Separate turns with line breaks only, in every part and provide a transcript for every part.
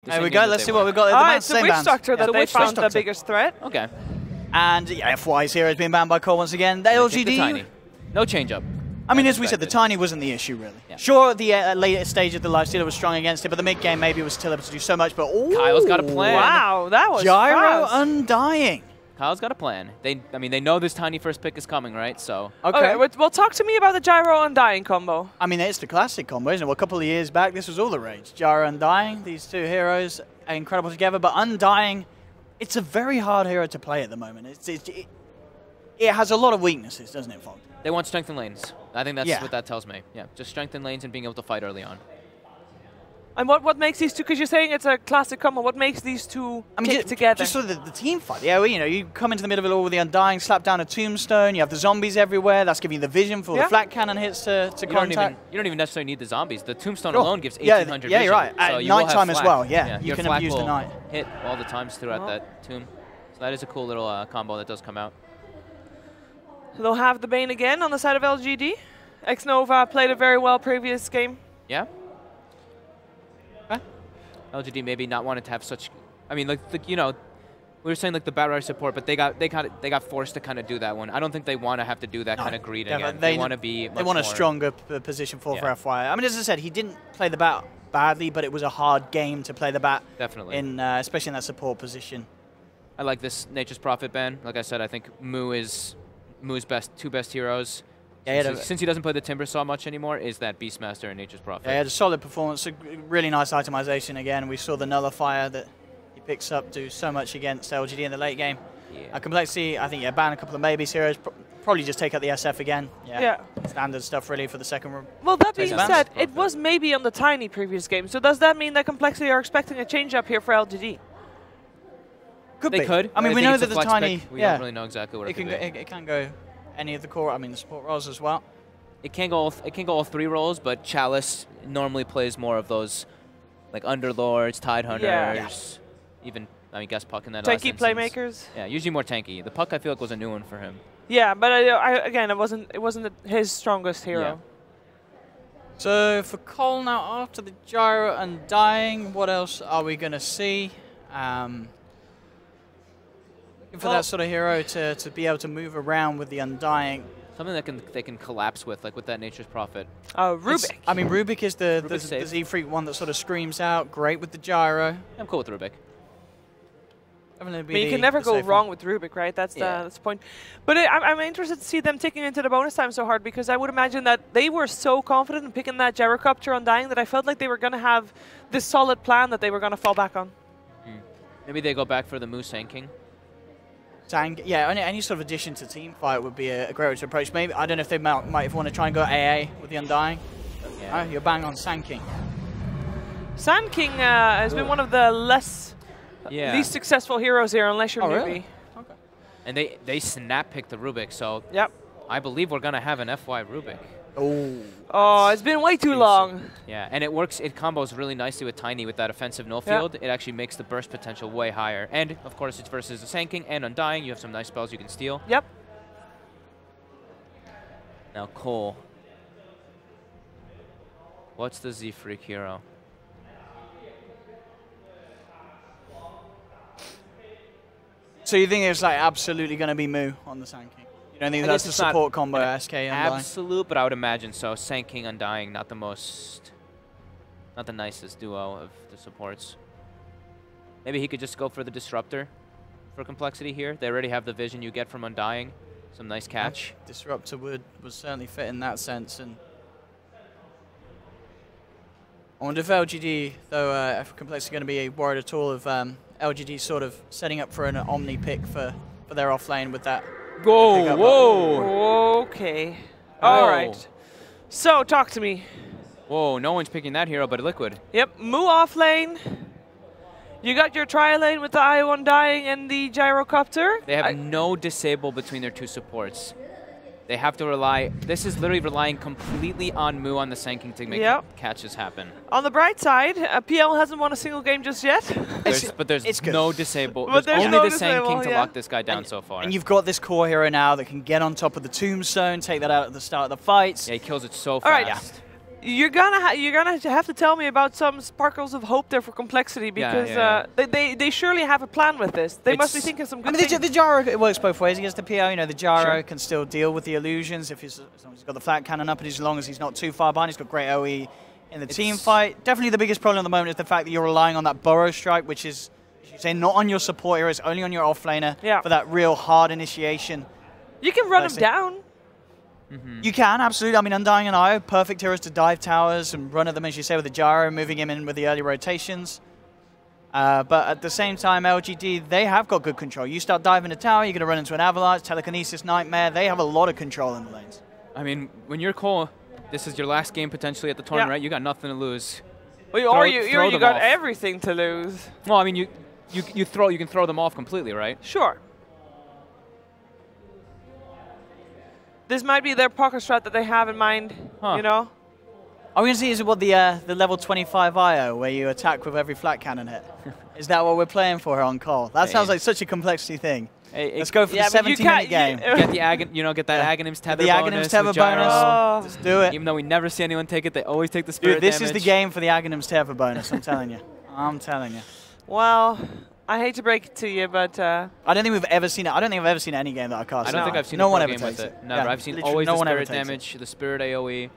There we go. Let's see what we've got.
Ah, it's the Witch Doctor that they found the biggest threat.
Okay. And yeah, FY's here has been banned by Cole once again. The LGD.
Tiny. No change up.
I mean, as we said, the Tiny wasn't the issue, really. Yeah. Sure, the later stage of the Lifestealer was strong against it, but the mid-game maybe was still able to do so much. But
Kyle's got a plan.
Wow, that was
Gyro
fast.
Undying.
Kyle's got a plan. I mean, they know this Tiny first pick is coming, right? So.
Okay, well, talk to me about the Gyro Undying combo.
I mean, it's the classic combo, isn't it? Well, a couple of years back, this was all the rage. Gyro Undying, these two heroes are incredible together, but Undying, it's a very hard hero to play at the moment. It has a lot of weaknesses, doesn't it, Fog?
They want strength in lanes. I think that's what that tells me. Yeah, just strength in lanes and being able to fight early on.
And what makes these two, because you're saying it's a classic combo, what makes these two kick together?
Just sort of the team fight. Yeah, well, you know, you come into the middle of it all with the Undying, slap down a tombstone, you have the zombies everywhere, that's giving you the vision for the flat cannon hits to contact.
You don't even necessarily need the zombies. The tombstone alone gives 1800 vision.
Yeah, you're right. At nighttime as well, you can abuse the night.
Hit all the times throughout that tomb. So that is a cool little combo that does come out.
They'll have the Bane again on the side of LGD. X-Nova played it very well previous game.
Yeah. Okay. LGD maybe not wanted to have such. I mean, like you know, we were saying like the Batrider support, but they got forced to kind of do that one. I don't think they want to have to do that kind of greed again. They want to be.
They want a stronger position for FY. I mean, as I said, he didn't play the bat badly, but it was a hard game to play the bat.
Definitely.
Especially in that support position.
I like this Nature's Prophet ban. Like I said, I think Moo's two best heroes. Yeah, since he doesn't play the Timbersaw much anymore, is that Beastmaster and Nature's Prophet.
Yeah, he had a solid performance, a really nice itemization again. We saw the Nullifier that he picks up do so much against LGD in the late game. Yeah. Complexity, I think, ban a couple of maybes heroes, probably just take out the SF again. Yeah. Standard stuff really for the second room.
Well, that being said, it was maybe on the Tiny previous game, so does that mean that Complexity are expecting a change up here for LGD?
They
could.
I mean, we know that the Tiny.
We don't really know exactly what
it can go any of the core. I mean, the support roles as well.
It can go all three roles, but Chalice normally plays more of those, like Underlords, Tide Hunters, even Guest Puck in that.
Tanky playmakers.
Yeah, usually more tanky. The Puck I feel like was a new one for him.
Yeah, but again, it wasn't his strongest hero.
Yeah. So for Cole now, after the Gyro Undying, what else are we gonna see? For that sort of hero to be able to move around with the Undying.
Something that they can collapse with, like with that Nature's Prophet.
Rubik.
I mean, Rubik is the Z-Freak one that sort of screams out. Great with the Gyro.
I'm cool with Rubik.
I mean, you can never go wrong with Rubik, right? That's the point. But I'm interested to see them taking into the bonus time so hard, because I would imagine that they were so confident in picking that Gyrocopter Undying that I felt like they were going to have this solid plan that they were going to fall back on.
Maybe they go back for the Moose Sand King.
Yeah, any sort of addition to team fight would be a great way to approach. Maybe I don't know if they might want to try and go AA with the Undying. Yeah. You're bang on Sand King.
Sand King has been one of the least successful heroes here, unless you're newbie.
Really? Okay.
And they snap picked the Rubik, so I believe we're gonna have an FY Rubik.
Oh, it's been way too long.
Yeah, and it works. It combos really nicely with Tiny with that offensive null field. It actually makes the burst potential way higher. And, of course, it's versus the Sand King and Undying. You have some nice spells you can steal.
Yep.
Now, Cole. What's the Z-Freak hero?
So you think it's like absolutely going to be Moo on the Sand King? I don't think that's the support combo SK Undying.
Absolute, but I would imagine so. Sand King Undying, not the nicest duo of the supports. Maybe he could just go for the Disruptor for Complexity here. They already have the vision you get from Undying. Some nice catch.
Disruptor would certainly fit in that sense. And I wonder if LGD, though, if Complexity going to be worried at all of LGD sort of setting up for an Omni pick for their off lane with that.
Whoa. Okay. All right. So, talk to me.
Whoa, no one's picking that hero but Liquid.
Yep, Moo off lane. You got your tri-lane with the IO Undying and the Gyrocopter.
They have no disable between their two supports. They have to rely. This is literally relying completely on Moo on the Sand King to make catches happen.
On the bright side, PL hasn't won a single game just yet.
But there's no disable. There's only the Sand King to lock this guy down so far.
And you've got this core hero now that can get on top of the Tombstone, take that out at the start of the fights.
Yeah, he kills it so fast.
All right. You're gonna have to tell me about some sparkles of hope there for compLexity, because they surely have a plan with this. They must be thinking some good things.
The gyro, it works both ways against the PO. You know, the gyro can still deal with the illusions as long as he's got the flat cannon up, and as long as he's not too far behind. He's got great OE in the team fight. Definitely the biggest problem at the moment is the fact that you're relying on that burrow strike, which is, as you say, not on your support hero, it's only on your offlaner for that real hard initiation.
You can run him down.
You can, absolutely. I mean, Undying and IO, perfect heroes to dive towers and run at them, as you say, with the gyro, moving him in with the early rotations. But at the same time, LGD, they have got good control. You start diving a tower, you're going to run into an avalanche, telekinesis nightmare. They have a lot of control in the lanes.
I mean, when you're Cole, this is your last game potentially at the tournament, right? You got nothing to lose.
Well, you got everything to lose.
Well, I mean, you can throw them off completely, right?
Sure. This might be their poker strat that they have in mind, you know?
Are we going to see, is it what the level 25 IO, where you attack with every flat cannon hit? Is that what we're playing for here on Cole? That sounds like such a compLexity thing. Let's go for the 17-minute game.
Get that Aghanim's tether bonus.
The Aghanim's tether bonus. Just do it.
Even though we never see anyone take it, they always take the spirit
damage. This is the game for the Aghanim's tether bonus, I'm telling you. I'm telling you.
Well, I hate to break it to you, but
I don't think we've ever seen it. I don't think I've ever seen any game that I cast.
I don't think I've seen
no
a
one
game
ever
with
takes
it. Never. I've seen always the spirit damage, the spirit AoE.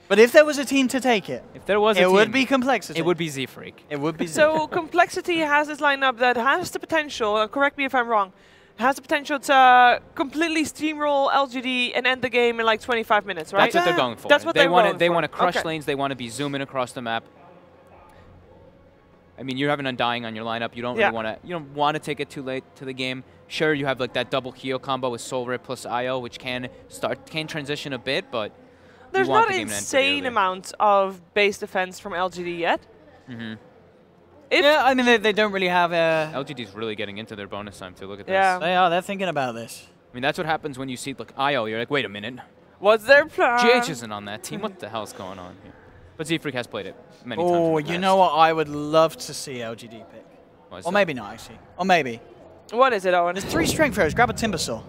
But if there was a team to take it,
it
would be compLexity.
It would be Z-Freak.
It would be.
So compLexity has this lineup that has the potential. Correct me if I'm wrong. Has the potential to completely steamroll LGD and end the game in like 25 minutes, right?
That's what they're going for.
That's what they want.
They want to crush lanes. They want to be zooming across the map. I mean, you have an Undying on your lineup. You don't really want to. You don't want to take it too late to the game. Sure, you have like that double Kyo combo with Soul Rip plus IO, which can transition a bit, but
there's not an insane amount of base defense from LGD yet.
Yeah, I mean they don't really have a.
LGD's really getting into their bonus time too. Look at this.
They are. They're thinking about this.
I mean, that's what happens when you see like IO. You're like, wait a minute.
What's their plan?
GH isn't on that team. What the hell's going on here? But Z-Freak has played it many times.
Oh, you know what I would love to see LGD pick? Or maybe not, actually. Or maybe.
What is it, Owen?
There's 3 strength heroes. Grab a Timber Saw.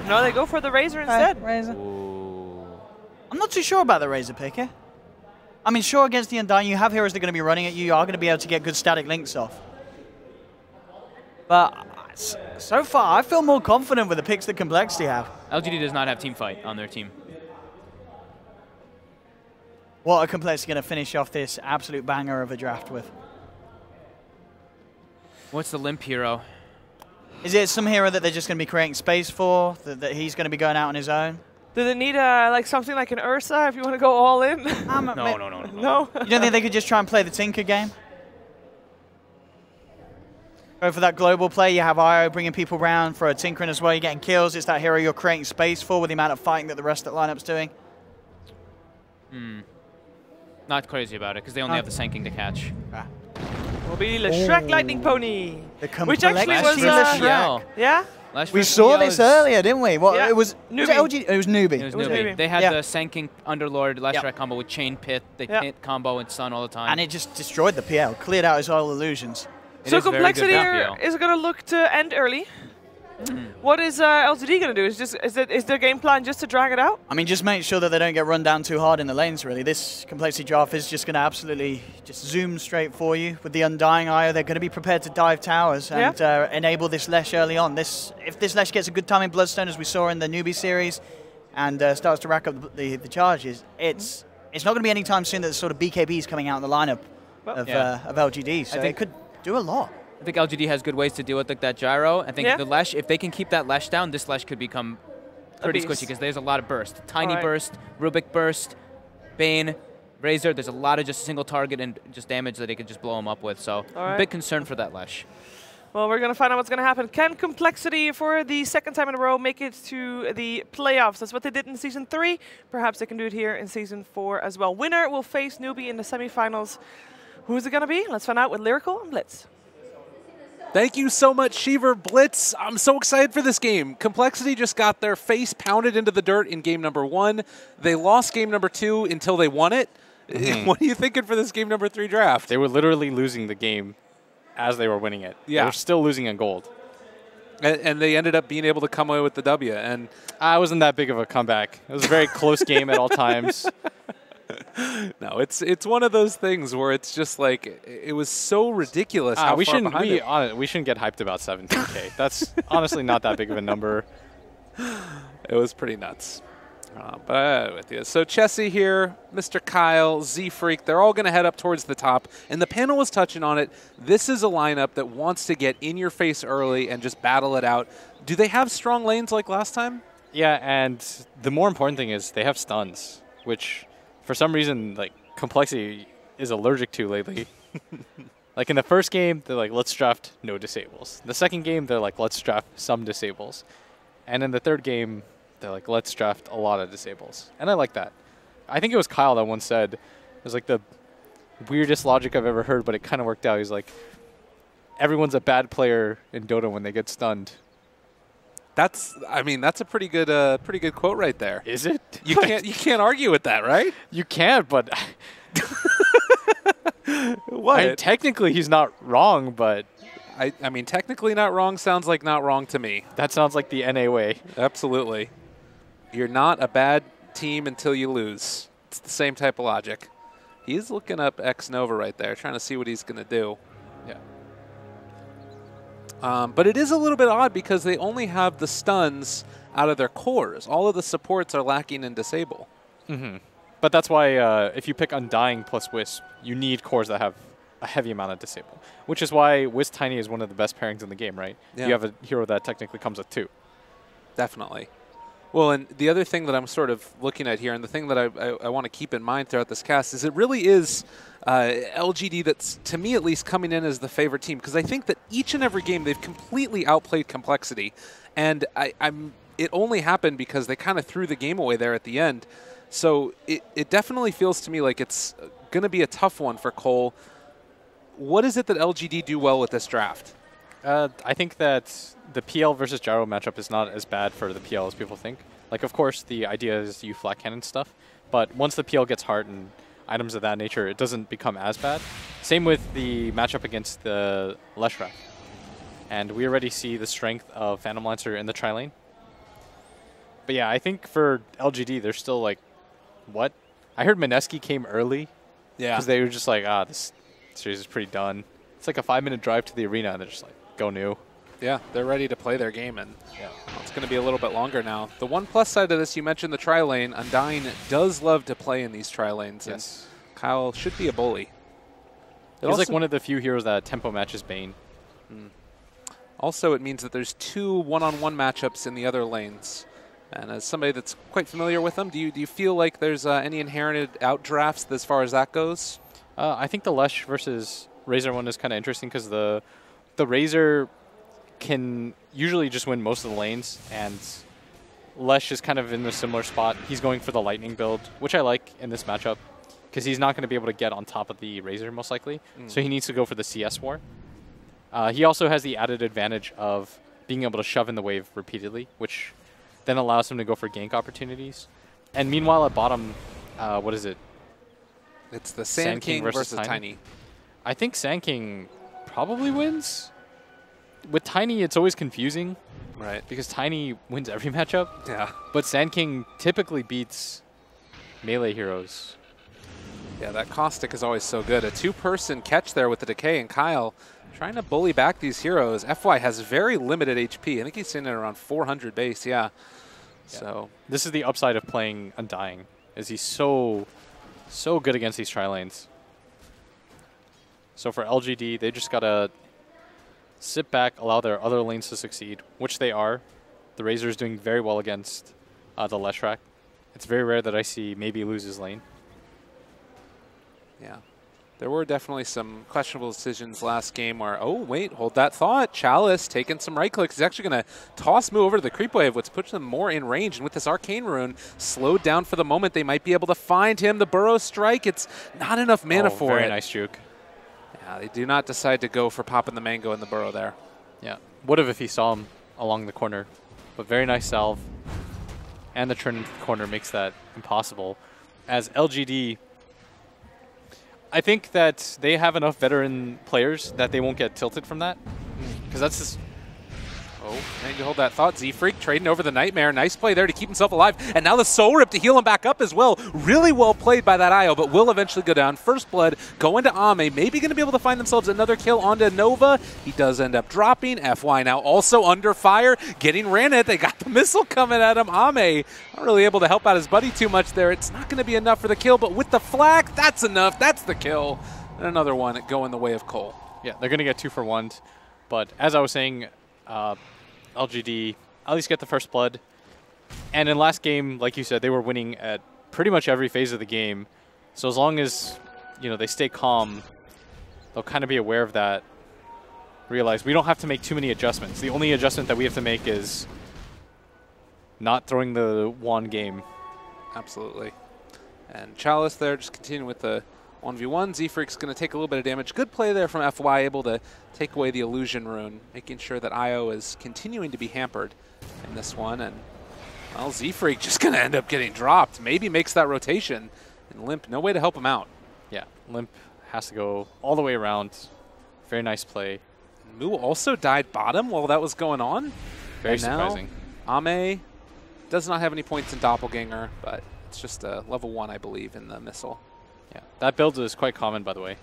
No, they go for the Razor instead.
Razor. I'm not too sure about the Razor pick here. I mean, sure, against the Undying, you have heroes that are going to be running at you. You are going to be able to get good static links off. But so far, I feel more confident with the picks that compLexity have.
LGD does not have team fight on their team.
What are compLexity going to finish off this absolute banger of a draft with?
What's the limp hero?
Is it some hero that they're just going to be creating space for, that he's going to be going out on his own?
Do they need like something like an Ursa if you want to go all in?
No.
You don't think they could just try and play the Tinker game? Go for that global play. You have IO bringing people around for a Tinkering as well. You're getting kills. It's that hero you're creating space for with the amount of fighting that the rest of the lineup's doing.
Not crazy about it because they only have the Sanking to catch.
Will be Shrek Lightning Pony, which actually was
yeah. We saw this earlier, didn't we? What it was? Was it LG? It was Newbie.
It was Newbie. They had the Sanking Underlord Shrek combo with Chain Pit. They hit combo and Sun all the time,
and it just destroyed the PL, cleared out his all illusions.
So compLexity is going to look to end early. What is LGD going to do? Is their game plan just to drag it out?
I mean, just make sure that they don't get run down too hard in the lanes, really. This compLexity draft is just going to absolutely just zoom straight for you. With the Undying IO, they're going to be prepared to dive towers and enable this Lesh early on. If this Lesh gets a good time in Bloodstone, as we saw in the newbie series, and starts to rack up the charges, it's not going to be any time soon that the sort of BKB is coming out in the lineup of LGD, so it could do a lot.
I think LGD has good ways to deal with like that gyro. I think the Lesh, if they can keep that Lesh down, this Lesh could become pretty squishy because there's a lot of burst. Tiny burst, Rubik burst, Bane, Razor. There's a lot of just single target and just damage that they could just blow him up with. So I'm a bit concerned for that Lesh.
Well, we're going to find out what's going to happen. Can compLexity, for the second time in a row, make it to the playoffs? That's what they did in Season 3. Perhaps they can do it here in Season 4 as well. Winner will face Newbie in the semifinals. Who's it going to be? Let's find out with Lyrical and Blitz.
Thank you so much, Shiver Blitz. I'm so excited for this game. compLexity just got their face pounded into the dirt in game number 1. They lost game number 2 until they won it. What are you thinking for this game number 3 draft?
They were literally losing the game as they were winning it.
Yeah.
They were still losing in gold.
And they ended up being able to come away with the W. And
I wasn't that big of a comeback. It was a very close game at all times.
No, it's one of those things where it's just like it was so ridiculous how
we
far
shouldn't
behind it.
We shouldn't get hyped about 17K. That's honestly not that big of a number.
It was pretty nuts. But with you. So Chessie here, Mr. Kyle, Z-Freak, they're all going to head up towards the top. And the panel was touching on it. This is a lineup that wants to get in your face early and just battle it out. Do they have strong lanes like last time?
Yeah, and the more important thing is they have stuns, which for some reason like compLexity is allergic to lately. Like in the first game, they're like, let's draft no disables. The second game, they're like, let's draft some disables. And in the third game, they're like, let's draft a lot of disables. And I like that. I think it was Kyle that once said, it was like the weirdest logic I've ever heard, but it kind of worked out. He's like, everyone's a bad player in Dota when they get stunned.
I mean, that's a pretty good quote right there.
Is it?
You can't argue with that, right?
You can't, but
what?
I mean, technically he's not wrong, but
I mean, technically not wrong sounds like not wrong to me.
That sounds like the NA way.
Absolutely. You're not a bad team until you lose. It's the same type of logic. He's looking up X Nova right there, trying to see what he's going to do.
Yeah.
But it is a little bit odd because they only have the stuns out of their cores. All of the supports are lacking in disable.
Mm-hmm. But that's why if you pick Undying plus Wisp, you need cores that have a heavy amount of disable, which is why Wisp Tiny is one of the best pairings in the game, right?
Yeah.
You have a hero that technically comes with 2.
Definitely. Well, and the other thing that I'm sort of looking at here, and the thing that I want to keep in mind throughout this cast, is it really is LGD that's, to me at least, coming in as the favorite team, because I think that each and every game they've completely outplayed compLexity, and it only happened because they kind of threw the game away there at the end. So it definitely feels to me like it's going to be a tough one for Cole. What is it that LGD do well with this draft?
I think that the PL versus Gyro matchup is not as bad for the PL as people think. Like, of course, the idea is you flat cannon stuff, but once the PL gets hard and items of that nature, it doesn't become as bad. Same with the matchup against the Leshrac. And we already see the strength of Phantom Lancer in the tri-lane. But yeah, I think for LGD, they're still like, what? I heard Mineski came early.
Yeah.
Because they were just like, this series is pretty done. It's like a 5-minute drive to the arena, and they're just like, go new.
Yeah, they're ready to play their game, and it's going to be a little bit longer now. The one plus side of this, you mentioned the tri-lane. Undying does love to play in these tri-lanes, yes. And Kyle should be a bully.
He's like one of the few heroes that tempo matches Bane.
Also, it means that there's 2 one-on-one matchups in the other lanes. And as somebody that's quite familiar with them, do you feel like there's any inherited outdrafts as far as that goes?
I think the Lesh versus Razor one is kind of interesting because the Razor can usually just win most of the lanes, and Lesh is kind of in a similar spot. He's going for the Lightning build, which I like in this matchup because he's not going to be able to get on top of the Razor most likely, so he needs to go for the CS war. He also has the added advantage of being able to shove in the wave repeatedly, which then allows him to go for gank opportunities. And meanwhile at bottom, what is it?
It's the Sand King versus Tiny.
I think Sand King probably wins. With Tiny, it's always confusing.
Right.
Because Tiny wins every matchup.
Yeah.
But Sand King typically beats melee heroes.
Yeah, that Caustic is always so good. A 2-person catch there with the Decay, and Kyle trying to bully back these heroes. FY has very limited HP. I think he's sitting at around 400 base, yeah. So
this is the upside of playing Undying, is he's so good against these tri-lanes. So for LGD, they just got to sit back, allow their other lanes to succeed, which they are. The Razor is doing very well against the Leshrac. It's very rare that I see maybe lose his lane.
Yeah. There were definitely some questionable decisions last game where, oh, wait, hold that thought. Chalice taking some right clicks. He's actually going to toss Moo over to the creep wave, which puts them more in range. And with this Arcane Rune slowed down for the moment, they might be able to find him. The Burrow Strike, it's not enough mana for it.
Very nice juke.
Yeah, they do not decide to go for popping the Mango in the Burrow there.
Yeah. Would have if he saw him along the corner. But very nice salve. And the turn into the corner makes that impossible. As LGD, I think that they have enough veteran players that they won't get tilted from that. Because that's just...
Oh, and you hold that thought. Z-Freak trading over the Nightmare. Nice play there to keep himself alive. And now the Soul Rip to heal him back up as well. Really well played by that IO, but will eventually go down. First blood going to Ame. Maybe going to be able to find themselves another kill onto Nova. He does end up dropping. FY now also under fire. Getting ran at. They got the missile coming at him. Ame not really able to help out his buddy too much there. It's not going to be enough for the kill, but with the flag, that's enough. That's the kill. And another one going the way of Cole.
Yeah, they're going to get 2 for 1. But as I was saying, LGD at least get the first blood. And in last game, like you said, they were winning at pretty much every phase of the game. So as long as, you know, they stay calm, they'll kind of be aware of that. Realize we don't have to make too many adjustments. The only adjustment that we have to make is not throwing the wand game.
Absolutely. And Chalice there just continuing with the 1v1. Z-Freak's going to take a little bit of damage. Good play there from FY, able to take away the Illusion Rune, making sure that IO is continuing to be hampered in this one. And, well, Z-Freak just going to end up getting dropped. Maybe makes that rotation. And Limp, no way to help him out.
Yeah, Limp has to go all the way around. Very nice play.
And Moo also died bottom while that was going on.
Very surprising.
Ame does not have any points in Doppelganger, but it's just a level 1, I believe, in the missile.
Yeah, that build is quite common, by the way.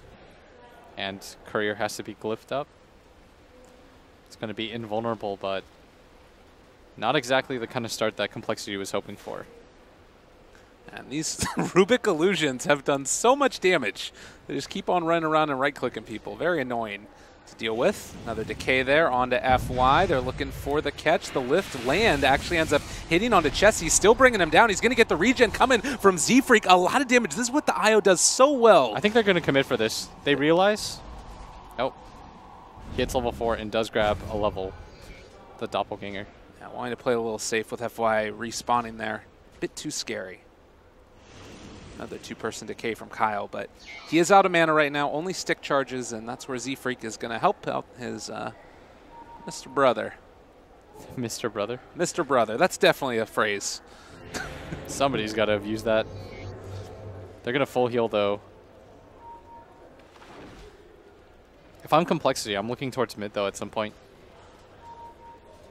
And Courier has to be glyphed up. It's going to be invulnerable, but not exactly the kind of start that compLexity was hoping for.
And these Rubik illusions have done so much damage. They just keep on running around and right-clicking people. Very annoying to deal with. Another decay there onto FY. They're looking for the catch. The lift land actually ends up hitting onto Chessie, still bringing him down. He's going to get the regen coming from Z-Freak. A lot of damage. This is what the IO does so well.
I think they're going to commit for this. They realize, oh, he hits level 4 and does grab a level, the Doppelganger.
Yeah, wanting to play a little safe with FY respawning there. A bit too scary. Another 2-person decay from Kyle, but he is out of mana right now, only stick charges, and that's where Z-Freak is going to help out his Mr. Brother.
Mr. Brother?
Mr. Brother. That's definitely a phrase.
Somebody's got to have used that. They're going to full heal, though. If I'm compLexity, I'm looking towards mid, though, at some point.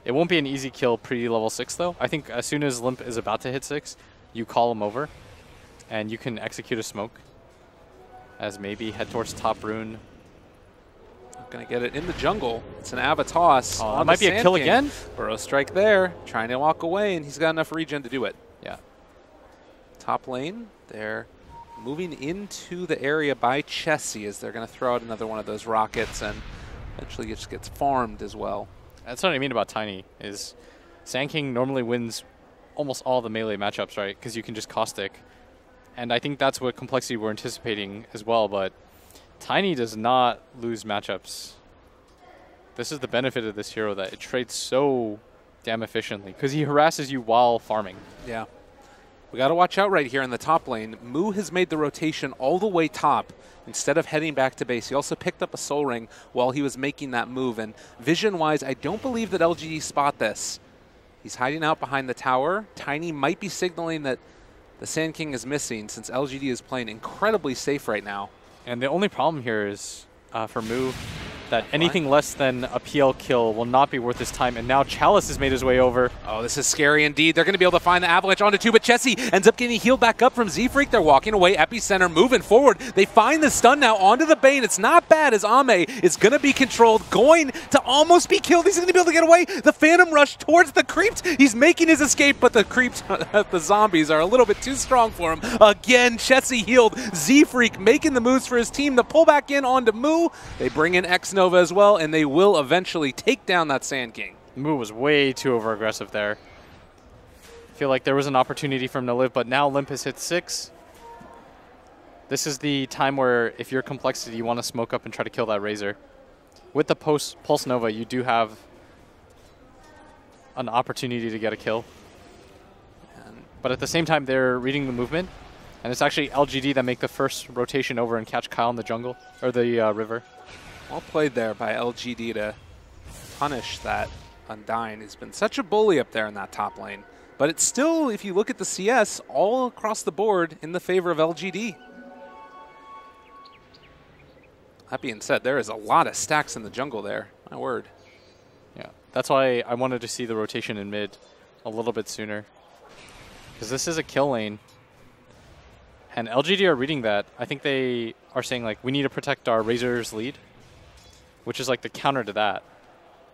It won't be an easy kill pre-level 6, though. I think as soon as Limp is about to hit 6, you call him over. And you can execute a smoke as maybe head towards top rune.
Not going to get it in the jungle. It's an Avatos.
Oh, that might be a kill again.
Burrow strike there. Trying to walk away, and he's got enough regen to do it.
Yeah.
Top lane. They're moving into the area by Chessie as they're going to throw out another one of those rockets, and eventually it just gets farmed as well.
That's what I mean about Tiny, is Sand King normally wins almost all the melee matchups, right? Because you can just caustic. And I think that's what compLexity were anticipating as well, but Tiny does not lose matchups. This is the benefit of this hero, that it trades so damn efficiently, because he harasses you while farming.
Yeah. We got to watch out right here in the top lane. Moo has made the rotation all the way top instead of heading back to base. He also picked up a soul ring while he was making that move, and vision-wise, I don't believe that LGD spot this. He's hiding out behind the tower. Tiny might be signaling that the Sand King is missing, since LGD is playing incredibly safe right now.
And the only problem here is for Moo, that anything less than a PL kill will not be worth his time. And now Chalice has made his way over.
Oh, this is scary indeed. They're going to be able to find the Avalanche onto 2, but Chessie ends up getting healed back up from Z-Freak. They're walking away. Epicenter moving forward. They find the stun now onto the Bane. It's not bad, as Ame is going to be controlled, going to almost be killed. He's going to be able to get away. The Phantom Rush towards the creeps. He's making his escape, but the creeps, the zombies, are a little bit too strong for him. Again, Chessie healed. Z-Freak making the moves for his team to pull back in onto Moo. They bring in X-Nova as well, and they will eventually take down that Sand King.
Moo was way too over-aggressive there. I feel like there was an opportunity for him to live, but now Limp has hit 6. This is the time where, if you're compLexity, you want to smoke up and try to kill that Razor. With the Pulse Nova, you do have an opportunity to get a kill. But at the same time, they're reading the movement, and it's actually LGD that make the first rotation over and catch Kyle in the jungle, or the river.
Well played there by LGD to punish that Undying. He's been such a bully up there in that top lane. But it's still, if you look at the CS, all across the board in the favor of LGD. That being said, there is a lot of stacks in the jungle there. My word.
Yeah, That's why I wanted to see the rotation in mid a little bit sooner. Because this is a kill lane. And LGD are reading that. I think they are saying, like, we need to protect our Razor's lead, which is like the counter to that.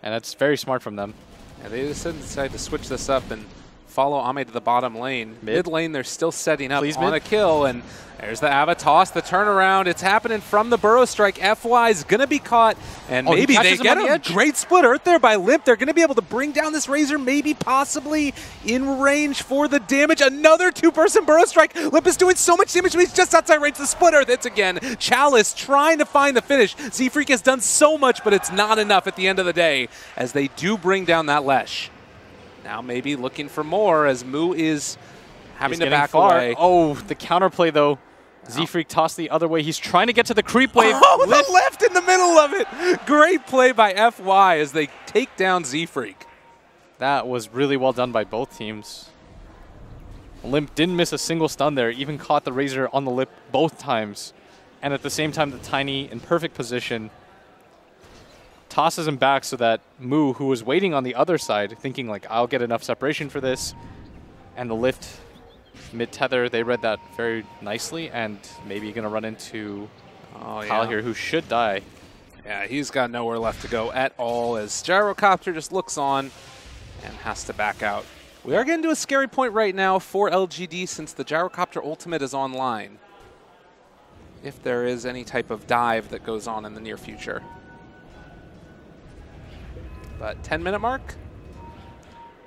And that's very smart from them.
Yeah, they decided to switch this up and follow Ame to the bottom lane. Mid lane, they're still setting up on a kill, and there's the Ava toss, the turnaround. It's happening from the Burrow Strike. FY is going to be caught, and maybe they get him. Great split earth there by Limp. They're going to be able to bring down this Razor, maybe possibly in range for the damage. Another two-person Burrow Strike. Limp is doing so much damage, but he's just outside range. The split earth hits again. Chalice trying to find the finish. Z-Freak has done so much, but it's not enough at the end of the day, as they do bring down that Lesh. Now maybe looking for more, as Moo is having to back away.
Oh, the counterplay though. Z-Freak tossed the other way. He's trying to get to the creep wave.
Oh, the left in the middle of it. Great play by FY as they take down Z-Freak.
That was really well done by both teams. Limp didn't miss a single stun there, even caught the Razor on the lip both times. And at the same time, the Tiny in perfect position tosses him back so that Moo, who was waiting on the other side, thinking like, I'll get enough separation for this, and the lift mid-tether, they read that very nicely, and maybe going to run into Kyle here, who should die.
Yeah, he's got nowhere left to go at all, as Gyrocopter just looks on and has to back out. We are getting to a scary point right now for LGD, since the Gyrocopter ultimate is online, if there is any type of dive that goes on in the near future. But 10-minute mark,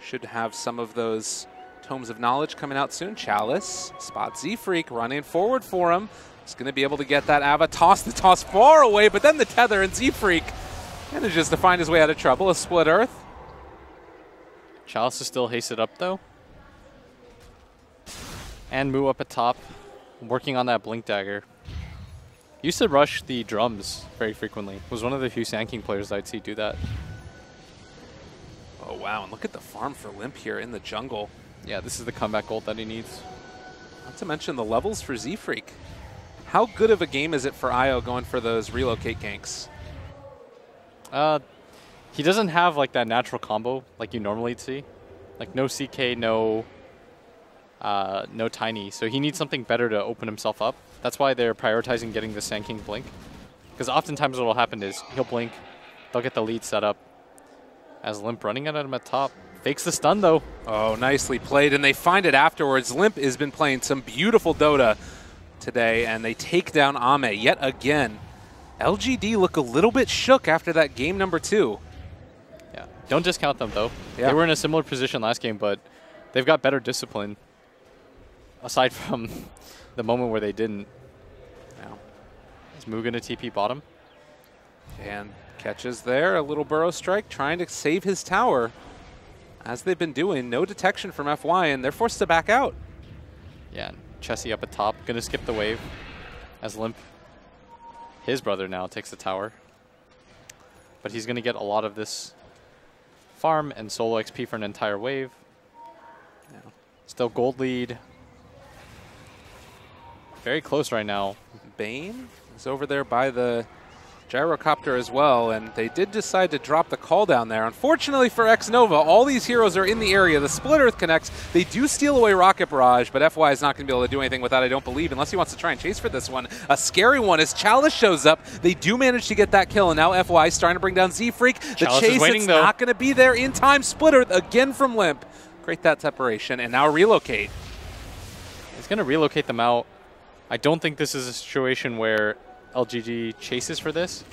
should have some of those Tomes of Knowledge coming out soon. Chalice spots Z-Freak running forward for him. He's going to be able to get that Ava toss, the toss far away, but then the tether, and Z-Freak manages to find his way out of trouble. A split earth.
Chalice is still hasted up though. And Moo up at top, working on that Blink Dagger. He used to rush the drums very frequently. Was one of the few Sand King players I'd see do that.
Oh, wow, and look at the farm for Limp here in the jungle.
Yeah, this is the comeback ult that he needs.
Not to mention the levels for Z-Freak. How good of a game is it for IO going for those relocate ganks?
He doesn't have like that natural combo like you normally see. Like no CK, no Tiny. So he needs something better to open himself up. That's why they're prioritizing getting the Sand King blink. Because oftentimes what will happen is he'll blink, they'll get the lead set up. As Limp running at him at top. Fakes the stun, though.
Oh, nicely played, and they find it afterwards. Limp has been playing some beautiful Dota today, and they take down Ame yet again. LGD look a little bit shook after that game number 2.
Yeah, don't discount them, though.
Yeah.
They were in a similar position last game, but they've got better discipline, aside from the moment where they didn't.
Now,
is Moo going to TP bottom?
And catches there, a little Burrow Strike, trying to save his tower. As they've been doing, no detection from FY, and they're forced to back out.
Yeah, Chessie up at top, going to skip the wave. As Limp, his brother now, takes the tower. But he's going to get a lot of this farm and solo XP for an entire wave. Yeah. Still gold lead. Very close right now.
Bane is over there by the Gyrocopter as well, and they did decide to drop the call down there. Unfortunately for X-Nova, all these heroes are in the area. The Split Earth connects. They do steal away Rocket Barrage, but FY is not going to be able to do anything with that, I don't believe, unless he wants to try and chase for this one. A scary one as Chalice shows up. They do manage to get that kill, and now FY is starting to bring down Z-Freak. The chase is not going to be there in time. Split Earth again from Limp. Great that separation, and now relocate.
He's going to relocate them out. I don't think this is a situation where LGD chases for this.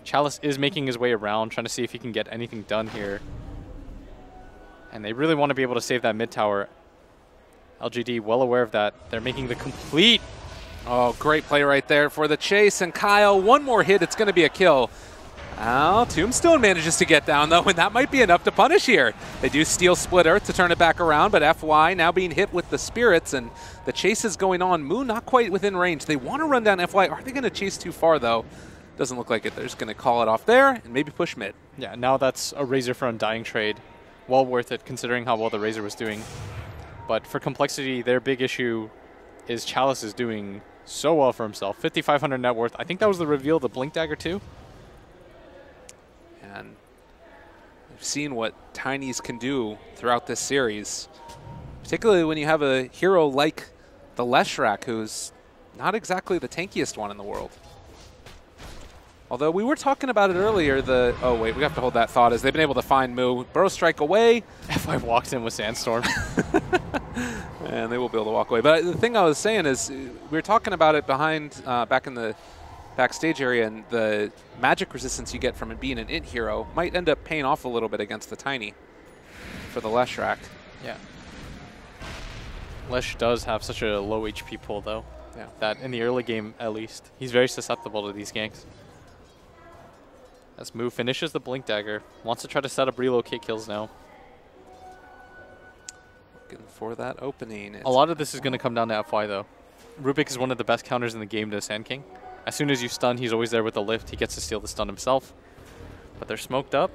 Chalice is making his way around, trying to see if he can get anything done here. And they really want to be able to save that mid tower. LGD well aware of that. They're making the complete...
Oh, great play right there for the chase. And Kyle, one more hit, it's going to be a kill. Well, Tombstone manages to get down, though, and that might be enough to punish here. They do steal Split Earth to turn it back around, but FY now being hit with the Spirits, and the chase is going on. Moon not quite within range. They want to run down FY. Are they going to chase too far, though? Doesn't look like it. They're just going to call it off there and maybe push mid.
Yeah, now that's a Razor for Undying trade. Well worth it, considering how well the Razor was doing. But for complexity, their big issue is Chalice is doing so well for himself. 5,500 net worth. I think that was the reveal of the Blink Dagger, too.
And We've seen what Tinys can do throughout this series, particularly when you have a hero like the Leshrac, who's not exactly the tankiest one in the world. Although we were talking about it earlier, oh wait, we have to hold that thought as they've been able to find Moo. Burrow Strike away.
F5 walks in with Sandstorm.
And they will be able to walk away. But the thing I was saying is, we were talking about it behind, back in the backstage area, and the magic resistance you get from it being an int hero might end up paying off a little bit against the Tiny for the Leshrac.
Yeah. Lesh does have such a low HP pool, though. Yeah. That in the early game, at least, he's very susceptible to these ganks. As Moo finishes the Blink Dagger, wants to try to set up relocate kills now.
Looking for that opening.
A lot of this is going to come down to FY, though. Rubik is one of the best counters in the game to Sand King. As soon as you stun, he's always there with the lift. He gets to steal the stun himself. But they're smoked up.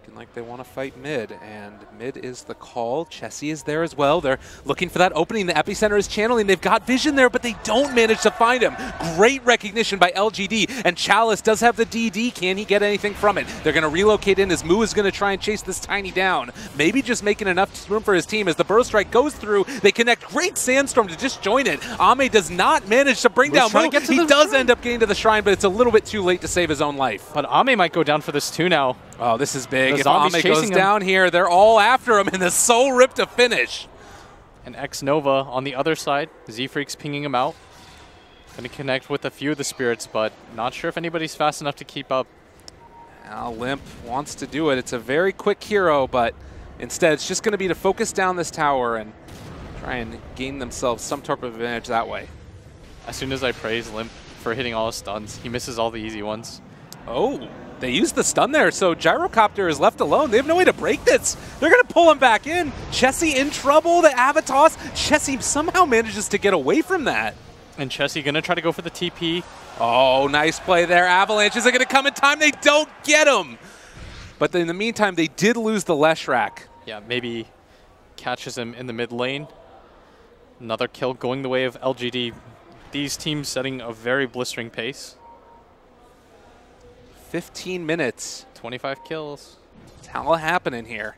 Looking like they want to fight mid, and mid is the call. Chessie is there as well. They're looking for that opening. The epicenter is channeling. They've got vision there, but they don't manage to find him. Great recognition by LGD, and Chalice does have the DD. Can he get anything from it? They're going to relocate in as Moo is going to try and chase this Tiny down. Maybe just making enough room for his team as the Burrow Strike goes through. They connect. Great Sandstorm to disjoint it. Ame does not manage to bring down Moo. He does end up getting to the shrine, but it's a little bit too late to save his own life.
But Ame might go down for this too now.
Oh, this is big. If Ame goes down here, they're all after him, and the Soul Rip to finish.
And X-Nova on the other side. Z-Freak's pinging him out. Going to connect with a few of the spirits, but not sure if anybody's fast enough to keep up.
Now Limp wants to do it. It's a very quick hero, but instead it's just going to be to focus down this tower and try and gain themselves some type of advantage that way.
As soon as I praise Limp for hitting all his stuns, he misses all the easy ones.
Oh. They used the stun there, so Gyrocopter is left alone. They have no way to break this. They're going to pull him back in. Chessie in trouble. The Avatos. Chessie somehow manages to get away from that.
And Chessie going to try to go for the TP.
Oh, nice play there. Avalanches are going to come in time. They don't get him. But in the meantime, they did lose the Leshrac.
Yeah, maybe catches him in the mid lane. Another kill going the way of LGD. These teams setting a very blistering pace.
15 minutes.
25 kills.
It's all happening here.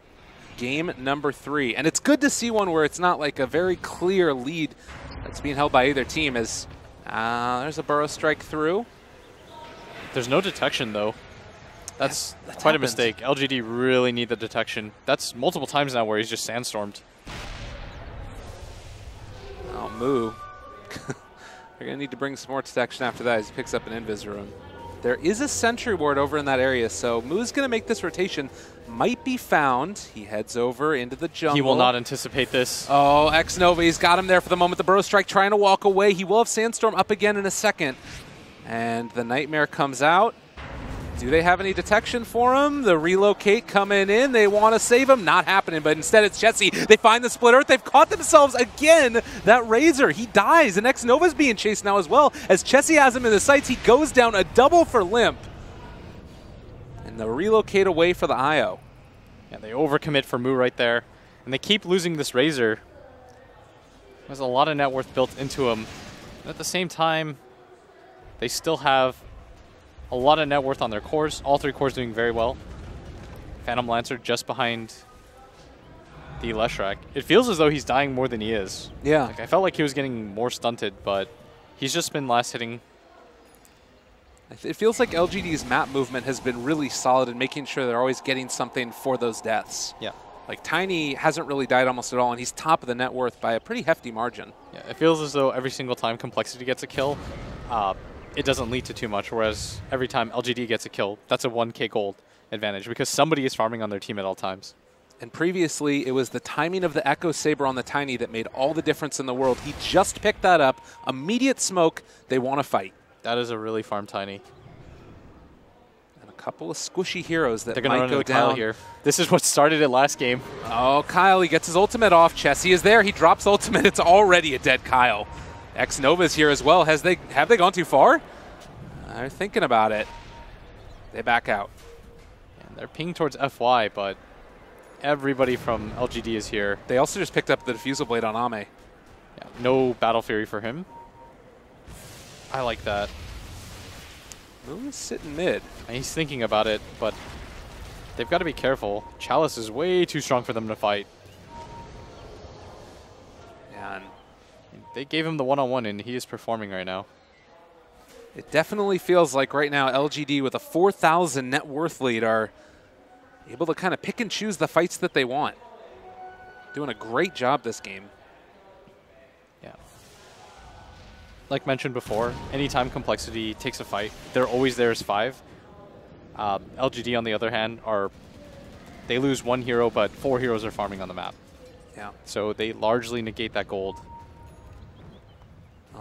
Game number 3. And it's good to see one where it's not like a very clear lead that's being held by either team as there's a Burrow Strike through.
There's no detection, though. That's quite a mistake. LGD really need the detection. That's multiple times now where he's just sandstormed.
Oh, Moo. They're going to need to bring some more detection after that as he picks up an Invis Rune. There is a sentry ward over in that area, so Moo's going to make this rotation. Might be found. He heads over into the jungle.
He will not anticipate this.
Oh, X-Nova, he's got him there for the moment. The Burrow Strike trying to walk away. He will have Sandstorm up again in a second. And the Nightmare comes out. Do they have any detection for him? The relocate coming in. They want to save him. Not happening, but instead it's Chessie. They find the Split Earth. They've caught themselves again. That Razor, he dies, and X-Nova's being chased now as well. As Chessie has him in the sights, he goes down. A double for Limp. And the relocate away for the IO.
Yeah, they overcommit for Moo right there. And they keep losing this Razor. There's a lot of net worth built into him. And at the same time, they still have a lot of net worth on their cores. All 3 cores doing very well. Phantom Lancer just behind the Leshrac. It feels as though he's dying more than he is.
Yeah.
Like, I felt like he was getting more stunted, but he's just been last hitting.
It feels like LGD's map movement has been really solid in making sure they're always getting something for those deaths.
Yeah.
Like Tiny hasn't really died almost at all, and he's top of the net worth by a pretty hefty margin.
Yeah, it feels as though every single time compLexity gets a kill, it doesn't lead to too much, whereas every time LGD gets a kill, that's a 1k gold advantage because somebody is farming on their team at all times.
And previously, it was the timing of the Echo Saber on the Tiny that made all the difference in the world. He just picked that up. Immediate smoke. They want to fight.
That is a really farm Tiny.
And a couple of squishy heroes that
They're gonna
might
run
go
into
down.
Kyle here. This is what started it last game.
Oh, Kyle, he gets his ultimate off. Chessie is there. He drops ultimate. It's already a dead Kyle. X-Nova's here as well. Have they gone too far? They're thinking about it. They back out.
And they're pinging towards FY, but everybody from LGD is here.
They also just picked up the Diffusal Blade on Ame.
Yeah, no Battle Fury for him. I like that.
Moo is sitting mid.
And he's thinking about it, but they've got to be careful. Chalice is way too strong for them to fight. And they gave him the one-on-one, and he is performing right now.
It definitely feels like right now LGD with a 4,000 net worth lead are able to kind of pick and choose the fights that they want. Doing a great job this game.
Yeah. Like mentioned before, anytime compLexity takes a fight, they're always there as 5. LGD, on the other hand, they lose 1 hero, but 4 heroes are farming on the map.
Yeah.
So they largely negate that gold.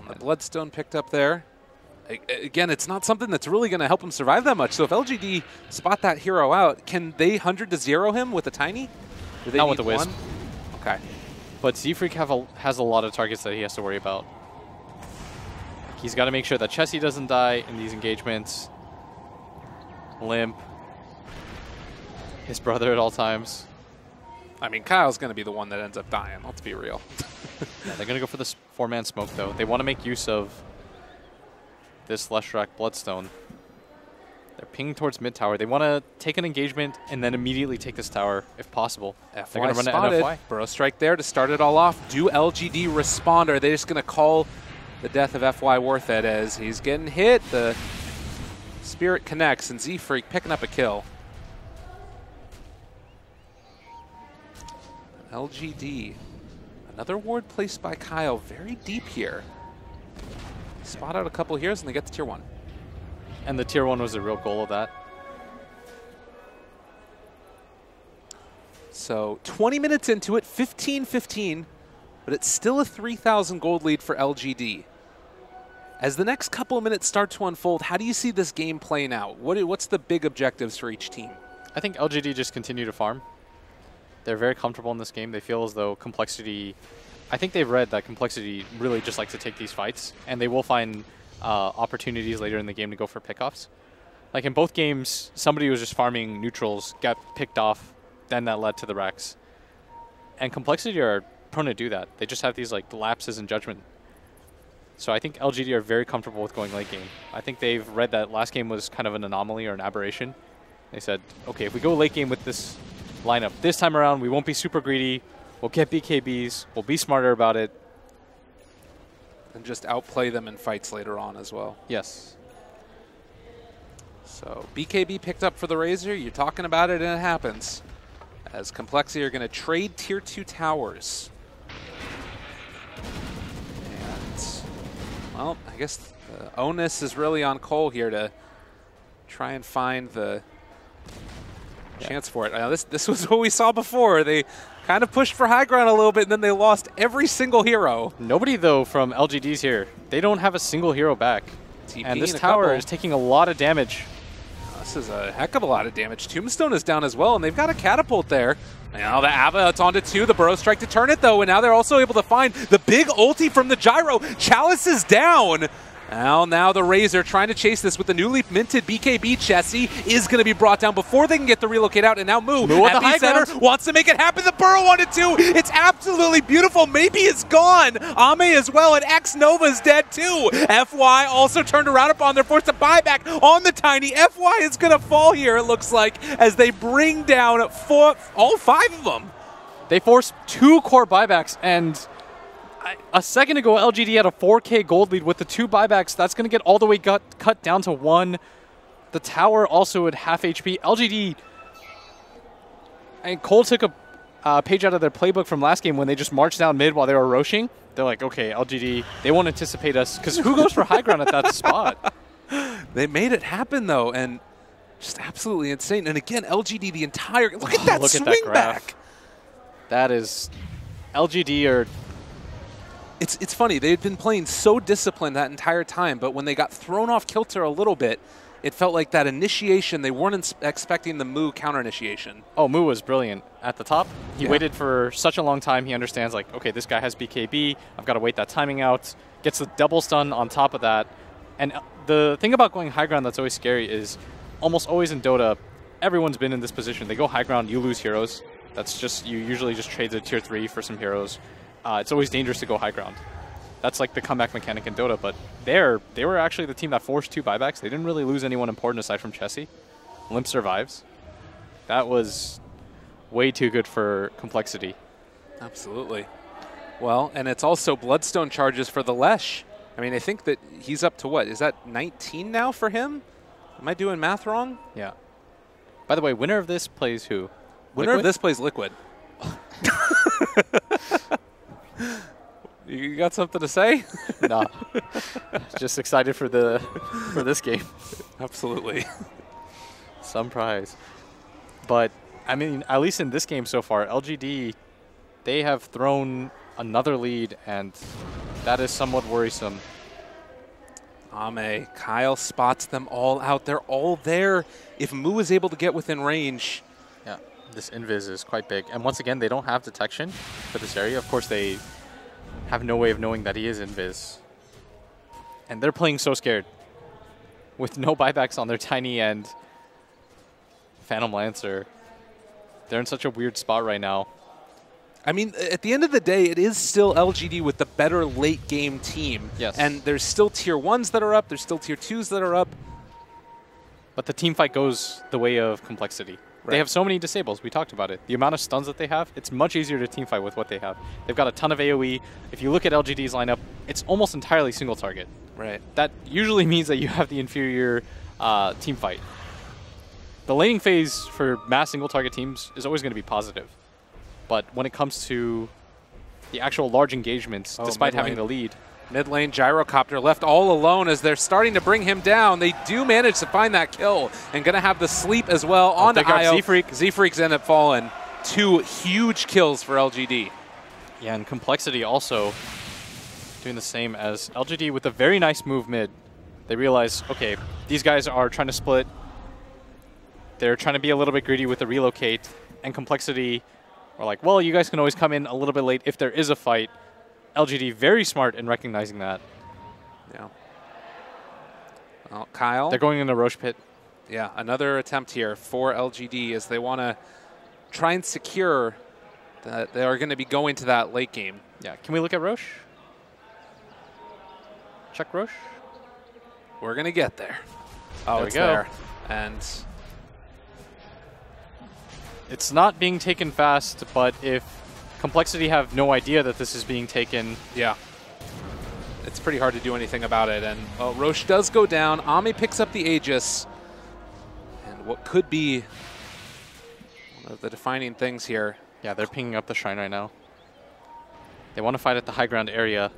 The Bloodstone picked up there. Again, it's not something that's really going to help him survive that much. So if LGD spot that hero out, can they 100-0 him with a Tiny?
Not with the Wisp.
Okay.
But Z-Freak has a lot of targets that he has to worry about. He's got to make sure that Chessie doesn't die in these engagements. Limp. His brother at all times.
I mean, Kyle's going to be the one that ends up dying. Let's be real.
Yeah, they're going to go for this 4-man smoke, though. They want to make use of this Leshrac Bloodstone. They're pinging towards mid tower. They want to take an engagement and then immediately take this tower, if possible.
They're going to run spotted. FY. Burrow Strike there to start it all off. Do LGD respond, or are they just going to call the death of FY worth it as he's getting hit? The Spirit connects, and Z-Freak picking up a kill. LGD. Another ward placed by Kyle, very deep here. Spot out a couple heroes, and they get to tier 1.
And the tier 1 was the real goal of that.
So 20 minutes into it, 15-15, but it's still a 3,000 gold lead for LGD. As the next couple of minutes start to unfold, how do you see this game playing out? What's the big objectives for each team?
I think LGD just continue to farm. They're very comfortable in this game. They feel as though compLexity... I think they've read that compLexity really just likes to take these fights, and they will find opportunities later in the game to go for pickoffs. Like in both games, somebody who was just farming neutrals got picked off, then that led to the Rex. And compLexity are prone to do that. They just have these like lapses in judgment. So I think LGD are very comfortable with going late game. I think they've read that last game was kind of an anomaly or an aberration. They said, okay, if we go late game with this lineup, this time around we won't be super greedy. We'll get BKBs. We'll be smarter about it.
And just outplay them in fights later on as well.
Yes.
So BKB picked up for the Razor. You're talking about it, and it happens. As compLexity are going to trade tier 2 towers. And, well, I guess the onus is really on Cole here to try and find the chance for it. This was what we saw before. They kind of pushed for high ground a little bit, and then they lost every single hero.
Nobody, though, from LGD's here. They don't have a single hero back. TP and this tower is taking a lot of damage.
This is a heck of a lot of damage. Tombstone is down as well, and they've got a catapult there. Now the Ava, it's onto 2. The Burrow Strike to turn it, though, and now they're also able to find the big ulti from the Gyro. Chalice is down. Now the Razor trying to chase this with the newly minted BKB. Chessie is going to be brought down before they can get the relocate out, and now Moo at the center wants to make it happen. The Burrow onto 2. It's absolutely beautiful. Maybe it's gone. Ame as well, and X Nova's dead too. FY also turned around upon. They're forced to buy back on the Tiny. FY is going to fall here, it looks like, as they bring down all 5 of them.
They forced 2 core buybacks, and a second ago, LGD had a 4K gold lead with the 2 buybacks. That's going to get all the way cut down to 1. The tower also at half HP. LGD, and Cole took a page out of their playbook from last game when they just marched down mid while they were roshing. They're like, okay, LGD, they won't anticipate us, because who goes for high ground at that spot?
They made it happen, though, and just absolutely insane. And again, LGD, the entire... Look at that swing back.
That is... LGD are...
It's funny, they'd been playing so disciplined that entire time, but when they got thrown off kilter a little bit, it felt like that initiation, they weren't expecting the Moo counter initiation.
Oh, Moo was brilliant at the top. He waited for such a long time. He understands, like, okay, this guy has BKB. I've got to wait that timing out. Gets the double stun on top of that. And the thing about going high ground that's always scary is almost always in Dota, everyone's been in this position. They go high ground, you lose heroes. That's just, you usually just trade the tier 3 for some heroes. It's always dangerous to go high ground. That's like the comeback mechanic in Dota, but they were actually the team that forced 2 buybacks. They didn't really lose anyone important aside from Chessie. Limp survives. That was way too good for complexity.
Absolutely. Well, and it's also Bloodstone charges for the Lesh. I mean, I think that he's up to what? Is that 19 now for him? Am I doing math wrong?
Yeah. By the way, winner of this plays who?
Winner of this plays Liquid. You got something to say?
Nah. Just excited for this game.
Absolutely.
Some prize. But, I mean, at least in this game so far, LGD, they have thrown another lead, and that is somewhat worrisome.
Ame, Kyle spots them all out. They're all there. If Mu is able to get within range.
Yeah, this invis is quite big. And once again, they don't have detection for this area. Of course, they have no way of knowing that he is invis. And they're playing so scared. With no buybacks on their tiny end. Phantom Lancer. They're in such a weird spot right now.
I mean, at the end of the day, it is still LGD with the better late game team.
Yes.
And there's still tier 1s that are up. There's still tier 2s that are up.
But the team fight goes the way of complexity. Right. They have so many disables. We talked about it. The amount of stuns that they have, it's much easier to team fight with what they have. They've got a ton of AoE. If you look at LGD's lineup, it's almost entirely single target.
Right.
That usually means that you have the inferior team fight. The laning phase for mass single target teams is always going to be positive. But when it comes to the actual large engagements, despite having the lead.
Mid lane, Gyrocopter left all alone as they're starting to bring him down. They do manage to find that kill and going to have the sleep as well on the IO. Z-Freaks end up falling. 2 huge kills for LGD.
Yeah, and complexity also doing the same as LGD with a very nice move mid. They realize, okay, these guys are trying to split. They're trying to be a little bit greedy with the relocate, and complexity are like, well, you guys can always come in a little bit late if there is a fight. LGD very smart in recognizing that.
Yeah. Well, Kyle.
They're going in the Roche pit.
Yeah, another attempt here for LGD as they want to try and secure that they are going to be going to that late game.
Yeah, can we look at Roche? Check Roche.
We're going to get there. Oh,
there
it's
we go.
there. And
it's not being taken fast, but if complexity have no idea that this is being taken.
Yeah. It's pretty hard to do anything about it. And well, Roche does go down. Ame picks up the Aegis. And what could be one of the defining things here.
Yeah, they're pinging up the shrine right now. They want to fight at the high ground area.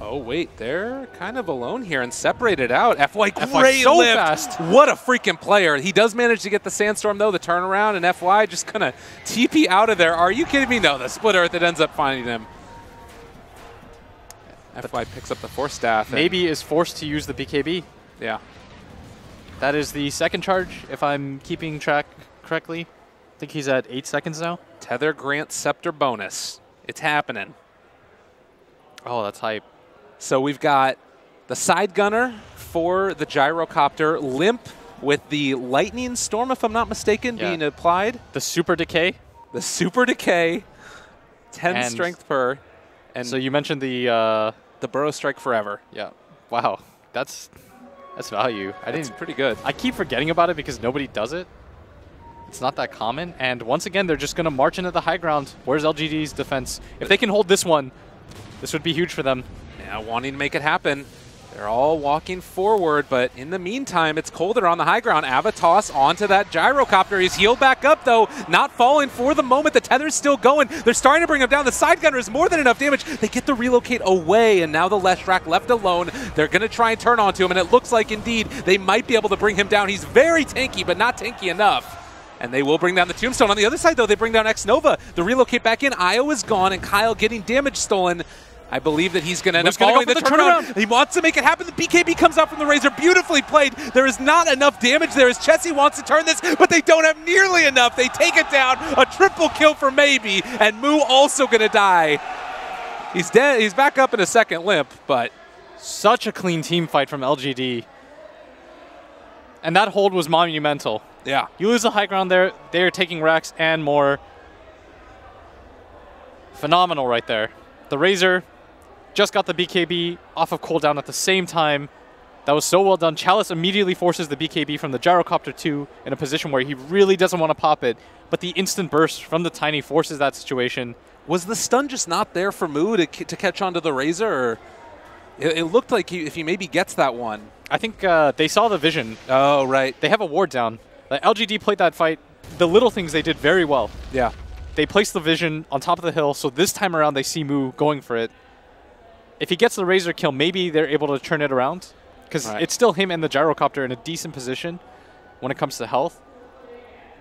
Oh, wait, they're kind of alone here and separated out. FY great
so
lift.
Fast.
What a freaking player. He does manage to get the Sandstorm, though, the turnaround, and FY just kind of TP out of there. Are you kidding me? No, the Split Earth, it ends up finding him. FY picks up the Force Staff.
Maybe is forced to use the BKB.
Yeah.
That is the second charge, if I'm keeping track correctly. I think he's at 8 seconds now.
Tether Grant Scepter bonus. It's happening.
Oh, that's hype.
So we've got the side gunner for the Gyrocopter, Limp with the Lightning Storm, if I'm not mistaken, being applied.
The Super Decay.
The Super Decay, 10 strength per. And
so you mentioned the
Burrow Strike Forever.
Yeah. Wow. That's value.
That's pretty good.
I keep forgetting about it because nobody does it. It's not that common. And once again, they're just going to march into the high ground. Where's LGD's defense? If they can hold this one, this would be huge for them.
Yeah, wanting to make it happen. They're all walking forward, but in the meantime, it's colder on the high ground. Avatos onto that Gyrocopter. He's healed back up, though, not falling for the moment. The tether's still going. They're starting to bring him down. The side gunner is more than enough damage. They get the relocate away, and now the Leshrac left alone. They're going to try and turn onto him, and it looks like, indeed, they might be able to bring him down. He's very tanky, but not tanky enough. And they will bring down the Tombstone. On the other side, though, they bring down X-Nova. The relocate back in. Io is gone, and Kyle getting damage stolen. I believe that he's going to end up following the turnaround. He wants to make it happen. The BKB comes out from the Razor. Beautifully played. There is not enough damage there as Chessie wants to turn this, but they don't have nearly enough. They take it down. A triple kill for Maybe, and Mu also going to die. He's dead. He's back up in a second limp, but
such a clean team fight from LGD. And that hold was monumental.
Yeah.
You lose the high ground there. They're taking racks and more. Phenomenal right there. The Razor just got the BKB off of cooldown at the same time. That was so well done. Chalice immediately forces the BKB from the Gyrocopter 2 in a position where he really doesn't want to pop it, but the instant burst from the Tiny forces that situation.
Was the stun just not there for Moo to catch onto the Razor? Or it looked like if he maybe gets that one.
I think they saw the vision.
Oh, right.
They have a ward down. LGD played that fight. The little things they did very well.
Yeah.
They placed the vision on top of the hill, so this time around they see Moo going for it. If he gets the Razor kill, maybe they're able to turn it around. Because it's still him and the Gyrocopter in a decent position when it comes to health.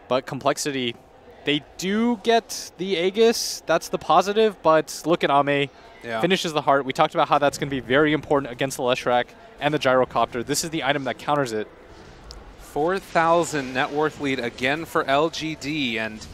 But complexity, they do get the Aegis. That's the positive. But look at Ame. Yeah. Finishes the heart. We talked about how that's going to be very important against the Leshrac and the Gyrocopter. This is the item that counters it.
4,000 net worth lead again for LGD. And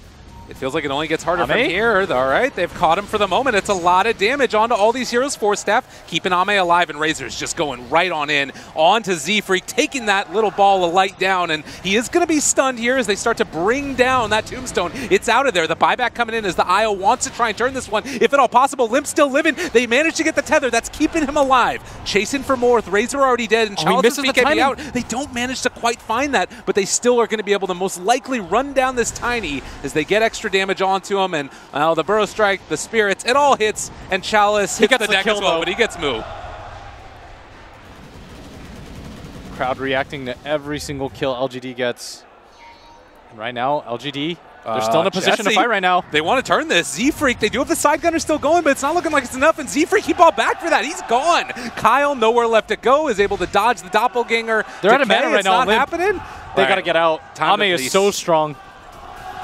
it feels like it only gets harder from here. All right, they've caught him for the moment. It's a lot of damage onto all these heroes. Force Staff keeping Ame alive, and Razor's just going right on in. On to Z-Freak, taking that little ball of light down, and he is going to be stunned here as they start to bring down that tombstone. It's out of there. The buyback coming in as the IO wants to try and turn this one, if at all possible. Limp's still living. They managed to get the tether. That's keeping him alive. Chasing for more with Razor already dead, and Chalice is BKB out. They don't manage to quite find that, but they still are going to be able to most likely run down this Tiny as they get extra damage onto him, and the Burrow Strike, the Spirits, it all hits, and Chalice hits the deck as well, but he gets Moo.
Crowd reacting to every single kill LGD gets. And right now, LGD, they're still in a position to fight right now.
They want to turn this. Z-Freak, they do have the side gunner still going, but it's not looking like it's enough, and Z-Freak, he bought back for that. He's gone. Kyle, nowhere left to go, is able to dodge the Doppelganger.
They're out of mana right now.
It's not happening.
They got to get out. Ame is so strong.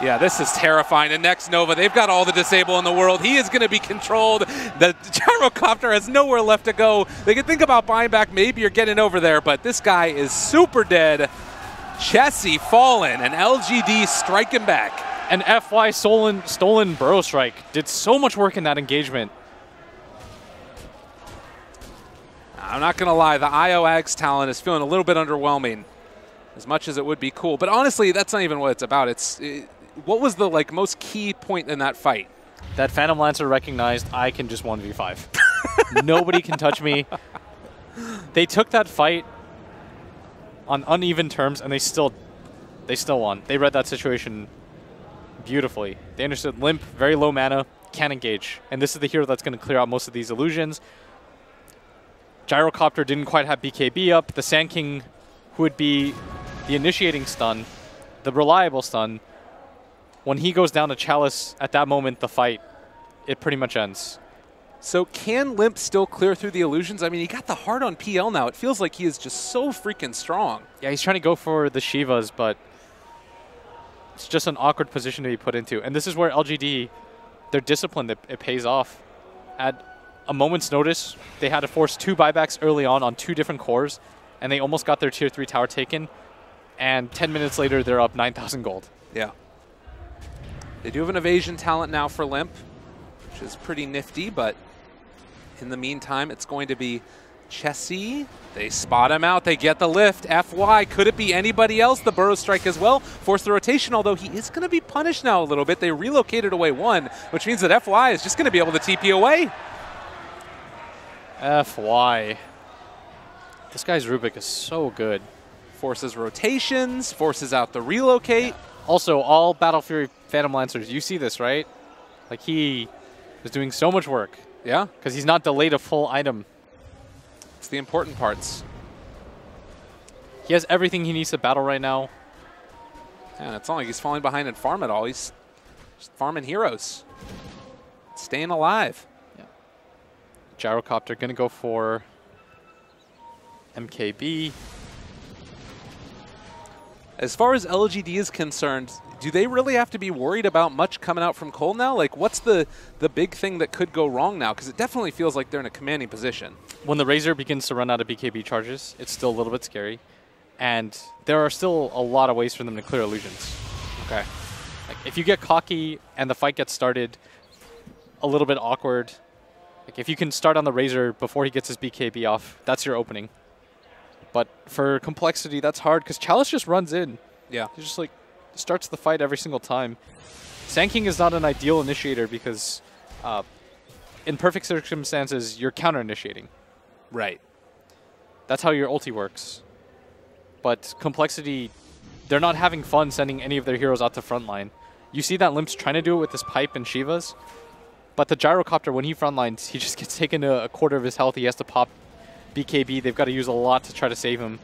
Yeah, this is terrifying. And next Nova, they've got all the disable in the world. He is going to be controlled. The Gyrocopter has nowhere left to go. They can think about buying back maybe or getting over there, but this guy is super dead. Chessie fallen, and LGD striking back.
And FY stolen Burrow Strike did so much work in that engagement.
I'm not going to lie, the IO Ags talent is feeling a little bit underwhelming, as much as it would be cool. But honestly, that's not even what it's about. What was the most key point in that fight?
That Phantom Lancer recognized I can just 1v5. Nobody can touch me. They took that fight on uneven terms, and they still won. They read that situation beautifully. They understood Limp, very low mana, can't engage. And this is the hero that's going to clear out most of these illusions. Gyrocopter didn't quite have BKB up. The Sand King, who would be the initiating stun, the reliable stun, when he goes down to Chalice, at that moment, the fight, it pretty much ends.
So can Limp still clear through the illusions? I mean, he got the heart on PL now. It feels like he is just so freaking strong.
Yeah, he's trying to go for the Shivas, but it's just an awkward position to be put into. And this is where LGD, they're disciplined. It pays off. At a moment's notice, they had to force 2 buybacks early on 2 different cores, and they almost got their tier 3 tower taken. And 10 minutes later, they're up 9,000 gold.
Yeah. They do have an evasion talent now for Limp, which is pretty nifty, but in the meantime, it's going to be Chessie. They spot him out. They get the lift. FY, could it be anybody else? The Burrow Strike as well. Force the rotation, although he is going to be punished now a little bit. They relocated away 1, which means that FY is just going to be able to TP away.
FY. This guy's Rubik is so good.
Forces rotations, forces out the relocate.
Yeah. Also, all Battle Fury Phantom Lancers, you see this, right? Like, he is doing so much work.
Yeah.
Because he's not delayed a full item.
It's the important parts.
He has everything he needs to battle right now.
Yeah, it's not like he's falling behind in farm at all. He's just farming heroes. Staying alive.
Yeah. Gyrocopter going to go for MKB.
As far as LGD is concerned, do they really have to be worried about much coming out from Cole now? Like, what's the big thing that could go wrong now? Because it definitely feels like they're in a commanding position.
When the Razor begins to run out of BKB charges, it's still a little bit scary. And there are still a lot of ways for them to clear illusions.
Okay.
Like, if you get cocky and the fight gets started a little bit awkward, like if you can start on the Razor before he gets his BKB off, that's your opening. But for complexity, that's hard because Chalice just runs in.
Yeah.
He just starts the fight every single time. Sand King is not an ideal initiator because in perfect circumstances, you're counter-initiating.
Right.
That's how your ulti works. But compLexity, they're not having fun sending any of their heroes out to frontline. You see that Limp's trying to do it with this Pipe and Shiva's, but the Gyrocopter, when he frontlines, he just gets taken to a quarter of his health. He has to pop BKB. They've got to use a lot to try to save him.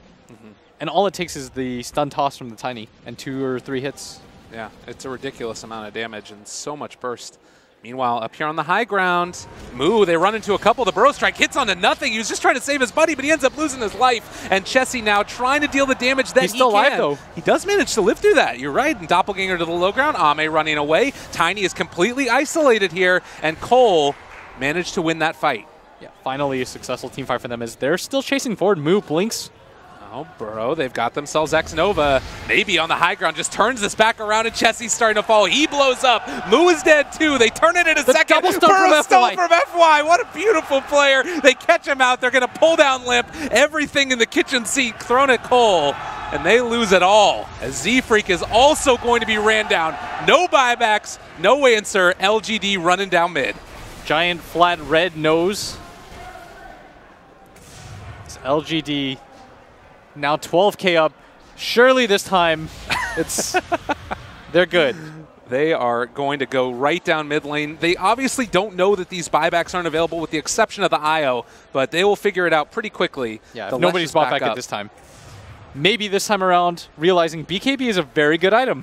And all it takes is the stun toss from the Tiny and 2 or 3 hits.
Yeah, it's a ridiculous amount of damage and so much burst. Meanwhile, up here on the high ground, Moo, they run into a couple. The Burrow Strike hits onto nothing. He was just trying to save his buddy, but he ends up losing his life. And Chessie now trying to deal the damage that
he's still alive, though.
He does manage to live through that. You're right. And Doppelganger to the low ground. Ame running away. Tiny is completely isolated here. And Cole managed to win that fight.
Yeah, finally a successful team fight for them as they're still chasing forward. Moo blinks.
Oh, Burrow, they've got themselves X-Nova. Maybe on the high ground, just turns this back around, and Chessie's starting to fall. He blows up. Moo is dead, too. They turn it in a second.
Double stun
Burrow
from
stole from FY. What a beautiful player. They catch him out. They're going to pull down Limp. Everything in the kitchen sink thrown at Cole, and they lose it all. As Z-Freak is also going to be ran down. No buybacks, no answer. LGD running down mid.
Giant flat red nose. It's LGD. Now 12K up. Surely this time, they're good.
They are going to go right down mid lane. They obviously don't know that these buybacks aren't available with the exception of the IO, but they will figure it out pretty quickly.
Yeah, if nobody's bought back at this time. Maybe this time around, realizing BKB is a very good item.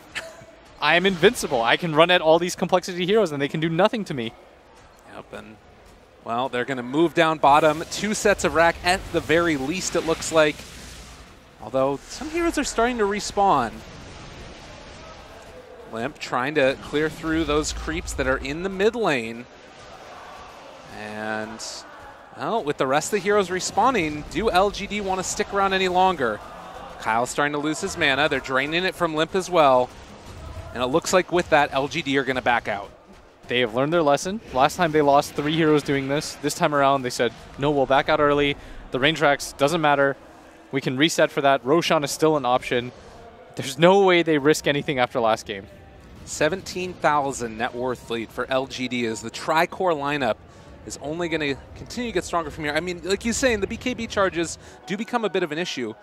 I am invincible. I can run at all these compLexity heroes and they can do nothing to me.
Yep, and well, they're going to move down bottom. 2 sets of rack at the very least, it looks like. Although some heroes are starting to respawn. Limp trying to clear through those creeps that are in the mid lane. And, well, with the rest of the heroes respawning, do LGD want to stick around any longer? Kyle's starting to lose his mana. They're draining it from Limp as well. And it looks like with that, LGD are going to back out.
They have learned their lesson. Last time they lost 3 heroes doing this. This time around, they said, no, we'll back out early. The range tracks doesn't matter. We can reset for that. Roshan is still an option. There's no way they risk anything after last game.
17,000 net worth lead for LGD as the tri-core lineup is only going to continue to get stronger from here. I mean, like you're saying, the BKB charges do become a bit of an issue,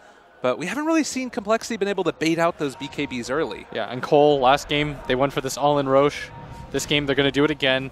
but we haven't really seen compLexity been able to bait out those BKBs early.
Yeah, and Cole, last game, they went for this all-in Roche. This game, they're going to do it again.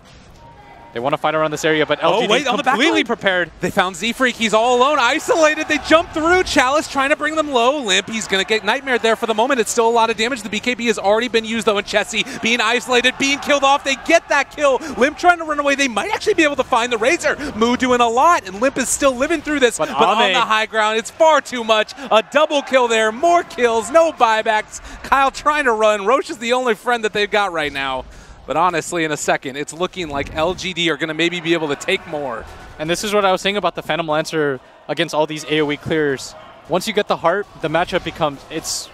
They want to fight around this area, but LGD completely prepared.
They found Z-Freak. He's all alone, isolated. They jump through. Chalice trying to bring them low. Limp, he's going to get nightmared there for the moment. It's still a lot of damage. The BKB has already been used, though, and Chessie being isolated, being killed off. They get that kill. Limp trying to run away. They might actually be able to find the Razor. Moo doing a lot, and Limp is still living through this. But on the high ground, it's far too much. A double kill there. More kills. No buybacks. Kyle trying to run. Roche is the only friend that they've got right now. But honestly, in a second, it's looking like LGD are going to maybe be able to take more.
And this is what I was saying about the Phantom Lancer against all these AoE clears. Once you get the heart, the matchup becomes, it's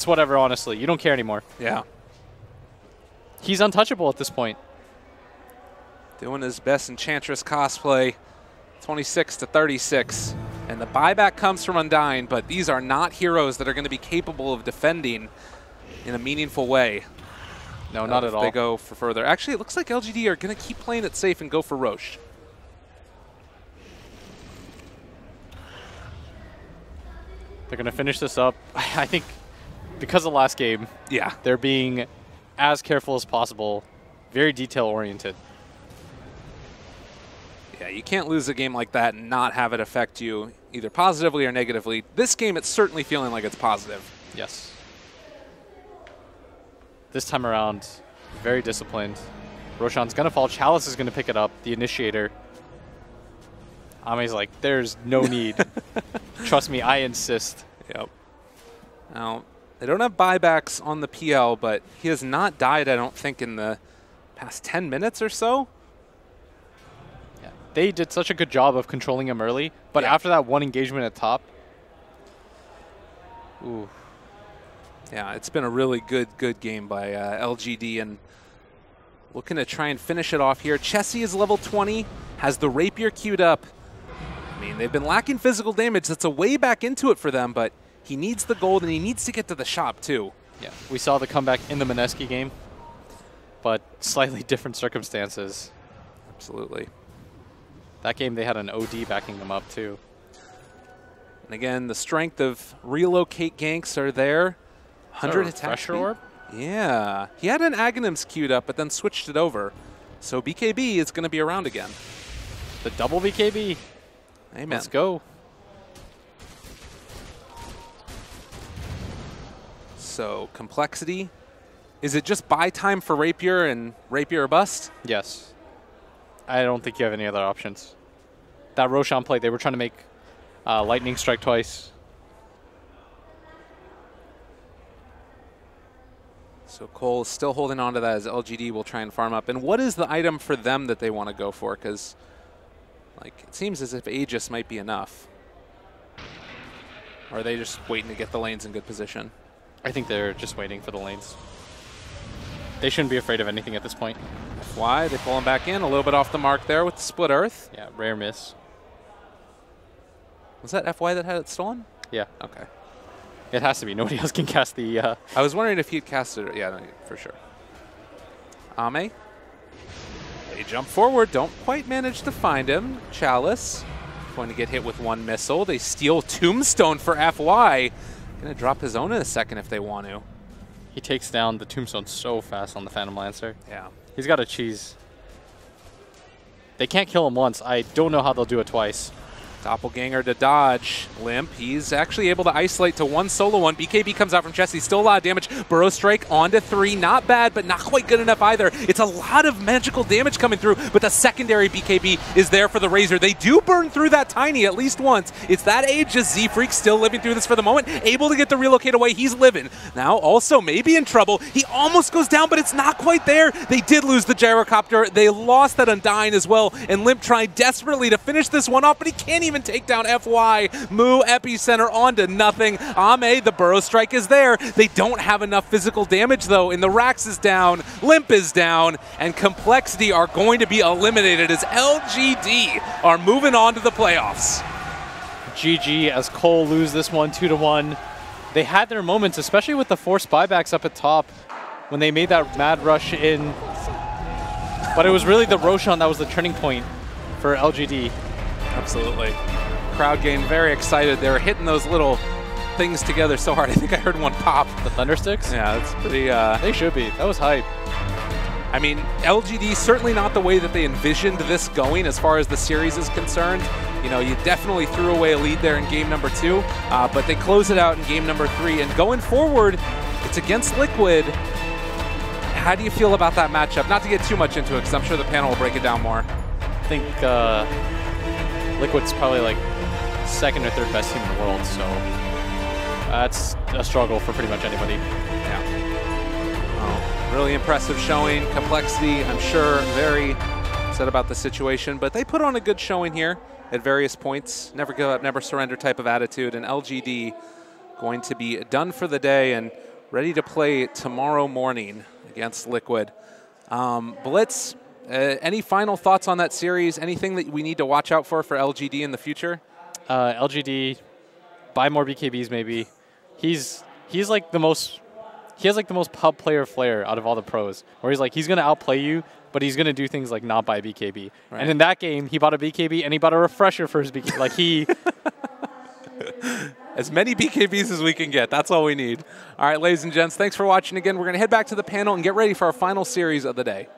whatever, honestly. You don't care anymore.
Yeah.
He's untouchable at this point.
Doing his best Enchantress cosplay, 26-36. And the buyback comes from Undyne, but these are not heroes that are going to be capable of defending in a meaningful way.
No, not at all.
They go for further. Actually, it looks like LGD are going to keep playing it safe and go for Roche.
They're going to finish this up. I think because of last game,
yeah,
they're being as careful as possible, very detail-oriented.
Yeah, you can't lose a game like that and not have it affect you either positively or negatively. This game, it's certainly feeling like it's positive.
Yes. This time around, very disciplined. Roshan's going to fall. Chalice is going to pick it up, the initiator. Ame's like, there's no need. Trust me, I insist.
Yep. Now, they don't have buybacks on the PL, but he has not died, I don't think, in the past 10 minutes or so.
Yeah. They did such a good job of controlling him early, but after that one engagement at top, ooh.
Yeah, it's been a really good game by LGD, and looking to try and finish it off here. Chessie is level 20, has the Rapier queued up. I mean, they've been lacking physical damage. That's a way back into it for them, but he needs the gold, and he needs to get to the shop, too.
Yeah, we saw the comeback in the Mineski game, but slightly different circumstances.
Absolutely.
That game, they had an OD backing them up, too.
And again, the strength of relocate ganks are there. 100 attack speed. Orb? Yeah. He had an Aghanims queued up, but then switched it over. So BKB is going to be around again.
The double BKB.
Amen.
Let's go.
So compLexity. Is it just buy time for Rapier and Rapier or bust?
Yes. I don't think you have any other options. That Roshan play, they were trying to make Lightning Strike twice.
So Cole is still holding on to that as LGD will try and farm up. And what is the item for them that they want to go for? Because like, it seems as if Aegis might be enough. Or are they just waiting to get the lanes in good position?
I think they're just waiting for the lanes. They shouldn't be afraid of anything at this point.
FY, they pull him back in. A little bit off the mark there with the split earth.
Yeah, rare miss.
Was that FY that had it stolen?
Yeah.
Okay.
It has to be. Nobody else can cast the...
I was wondering if he'd cast it. Yeah, no, for sure. Ame. They jump forward. Don't quite manage to find him. Chalice going to get hit with one missile. They steal Tombstone for FY. Going to drop his own in a second if they want to.
He takes down the Tombstone so fast on the Phantom Lancer.
Yeah.
He's got a cheese. They can't kill him once. I don't know how they'll do it twice.
Doppelganger to dodge. Limp. He's actually able to isolate to one solo one. BKB comes out from Chessie. Still a lot of damage. Burrow Strike onto 3. Not bad, but not quite good enough either. It's a lot of magical damage coming through, but the secondary BKB is there for the Razor. They do burn through that Tiny at least once. It's that Aegis. Z-Freak still living through this for the moment. Able to get the relocate away. He's living. Now also maybe in trouble. He almost goes down, but it's not quite there. They did lose the Gyrocopter. They lost that Undying as well, and Limp tried desperately to finish this one off, but he can't even take down FY. Moo Epicenter onto nothing. Ame, the Burrow Strike is there. They don't have enough physical damage though, and the Rax is down, Limp is down, and compLexity are going to be eliminated as LGD are moving on to the playoffs.
GG as Cole lose this one 2-1. They had their moments, especially with the forced buybacks up at top when they made that mad rush in. But it was really the Roshan that was the turning point for LGD.
Absolutely. Crowd getting very excited. They were hitting those little things together so hard. I think I heard one pop.
The Thundersticks?
Yeah, that's pretty...
They should be. That was hype.
I mean, LGD, certainly not the way that they envisioned this going as far as the series is concerned. You know, you definitely threw away a lead there in game number 2, but they close it out in game number 3. And going forward, it's against Liquid. How do you feel about that matchup? Not to get too much into it, because I'm sure the panel will break it down more.
I think Liquid's probably like second or third best team in the world, so that's a struggle for pretty much anybody.
Yeah. Oh, really impressive showing. compLexity, I'm sure, very upset about the situation, but they put on a good showing here at various points. Never give up, never surrender type of attitude, and LGD going to be done for the day and ready to play tomorrow morning against Liquid. Blitz, any final thoughts on that series? Anything that we need to watch out for LGD in the future?
LGD, buy more BKBs maybe. He's like the most, he has like the most pub player flair out of all the pros, where he's like, he's gonna outplay you, but he's gonna do things like not buy BKB. Right. And in that game, he bought a BKB and he bought a refresher for his BKB. Like he.
As many BKBs as we can get. That's all we need. All right, ladies and gents, thanks for watching again. We're gonna head back to the panel and get ready for our final series of the day.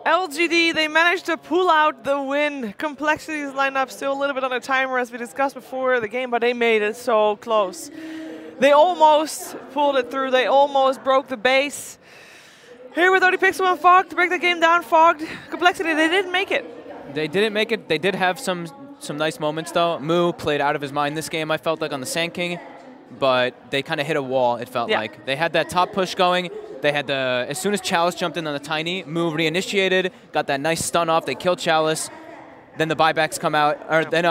LGD, they managed to pull out the win. compLexity's lineup still a little bit on a timer, as we discussed before the game, but they made it so close. They almost pulled it through. They almost broke the base. Here with ODPixel and Fog to break the game down. Fogged. compLexity, they didn't make it.
They didn't make it. They did have some nice moments, though. Moo played out of his mind this game, I felt like, on the Sand King, but they kind of hit a wall, it felt like. They had that top push going. They had the, as soon as Chalice jumped in on the Tiny, Moo reinitiated, got that nice stun off, they killed Chalice, then the buybacks come out, or then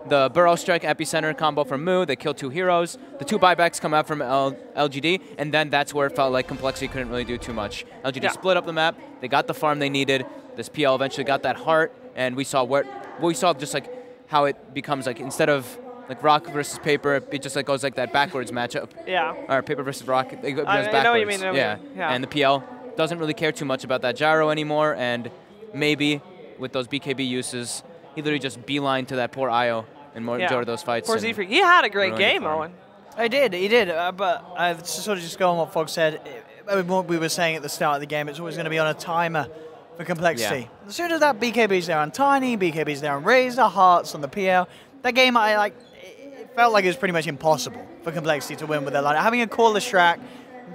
the Burrow Strike Epicenter combo from Mu. They kill 2 heroes. The 2 buybacks come out from LGD, and then that's where it felt like complexity couldn't really do too much. LGD split up the map. They got the farm they needed. This PL eventually got that heart, and we saw just like how it becomes like instead of like rock versus paper, it just like goes like that backwards matchup.
Yeah.
Or paper versus rock. It goes backwards.
I know what you mean.
Yeah. And the PL doesn't really care too much about that gyro anymore, and maybe with those BKB uses, he literally just beeline to that poor IO and more enjoy those fights.
Poor Z-Freak. He had a great game, Owen.
He did. But to sort of just go on what Fogg said, what we were saying at the start of the game, it's always going to be on a timer for complexity.
Yeah.
As soon as that BKB's there on Tiny, BKB's there on Razor, Hearts on the PL, that game, it felt like it was pretty much impossible for complexity to win with their line. Having a callless Shrek,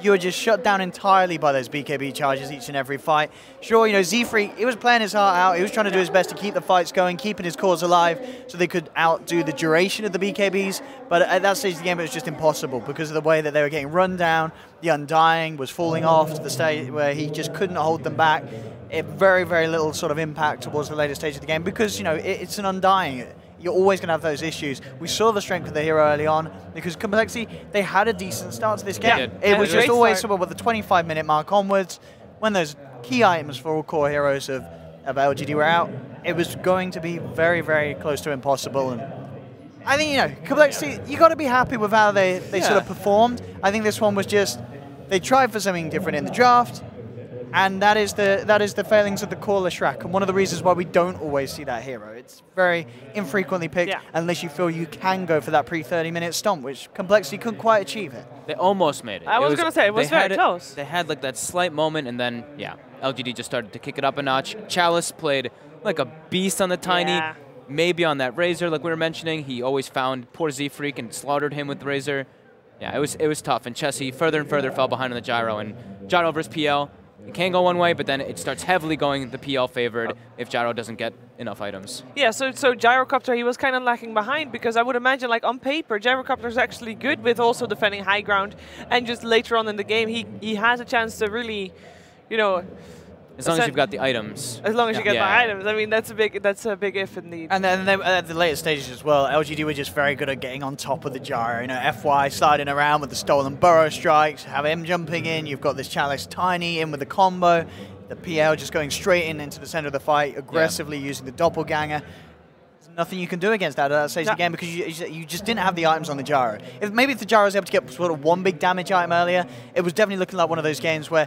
you were just shut down entirely by those BKB charges each and every fight. Sure, you know, Z-Freak, he was playing his heart out. He was trying to do his best to keep the fights going, keeping his cause alive so they could outdo the duration of the BKBs. But at that stage of the game, it was just impossible because of the way that they were getting run down. The Undying was falling off to the stage where he just couldn't hold them back. Very, very little sort of impact towards the later stage of the game because, you know, it's an Undying. You're always going to have those issues. We saw the strength of the hero early on because complexity, they had a decent start to this game. It was just always sort of with the 25-minute mark onwards, when those key items for all core heroes of LGD were out, it was going to be very, very close to impossible. And I think, you know, complexity, you got to be happy with how they sort of performed. I think this one was just, they tried for something different in the draft, and that is the failings of the callless Shrek, and one of the reasons why we don't always see that hero. It's very infrequently picked unless you feel you can go for that pre-30-minute stomp, which complexity couldn't quite achieve it.
They almost made it.
I was going to say, it was very close.
They had like that slight moment, and then, LGD just started to kick it up a notch. Chalice played like a beast on the Tiny, maybe on that Razor, like we were mentioning. He always found poor Z-Freak and slaughtered him with Razor. Yeah, it was tough, and Chessie further and further fell behind on the gyro, and gyro versus PL. It can go one way, but then it starts heavily going the PL favored if gyro doesn't get enough items. Yeah,
so Gyrocopter, he was kind of lacking behind because I would imagine, like on paper, Gyrocopter is actually good with also defending high ground, and just later on in the game, he has a chance to really, you know.
As long as you've got the items.
As long as you get the items. I mean, that's a big if indeed.
And then at the later stages as well, LGD were just very good at getting on top of the gyro. You know, FY sliding around with the stolen Burrow Strikes, have him jumping in. You've got this Chalice Tiny in with the combo. The PL just going straight into the center of the fight, aggressively using the Doppelganger. There's nothing you can do against that at that stage of the game because you just didn't have the items on the gyro. Maybe if the gyro was able to get sort of one big damage item earlier, it was definitely looking like one of those games where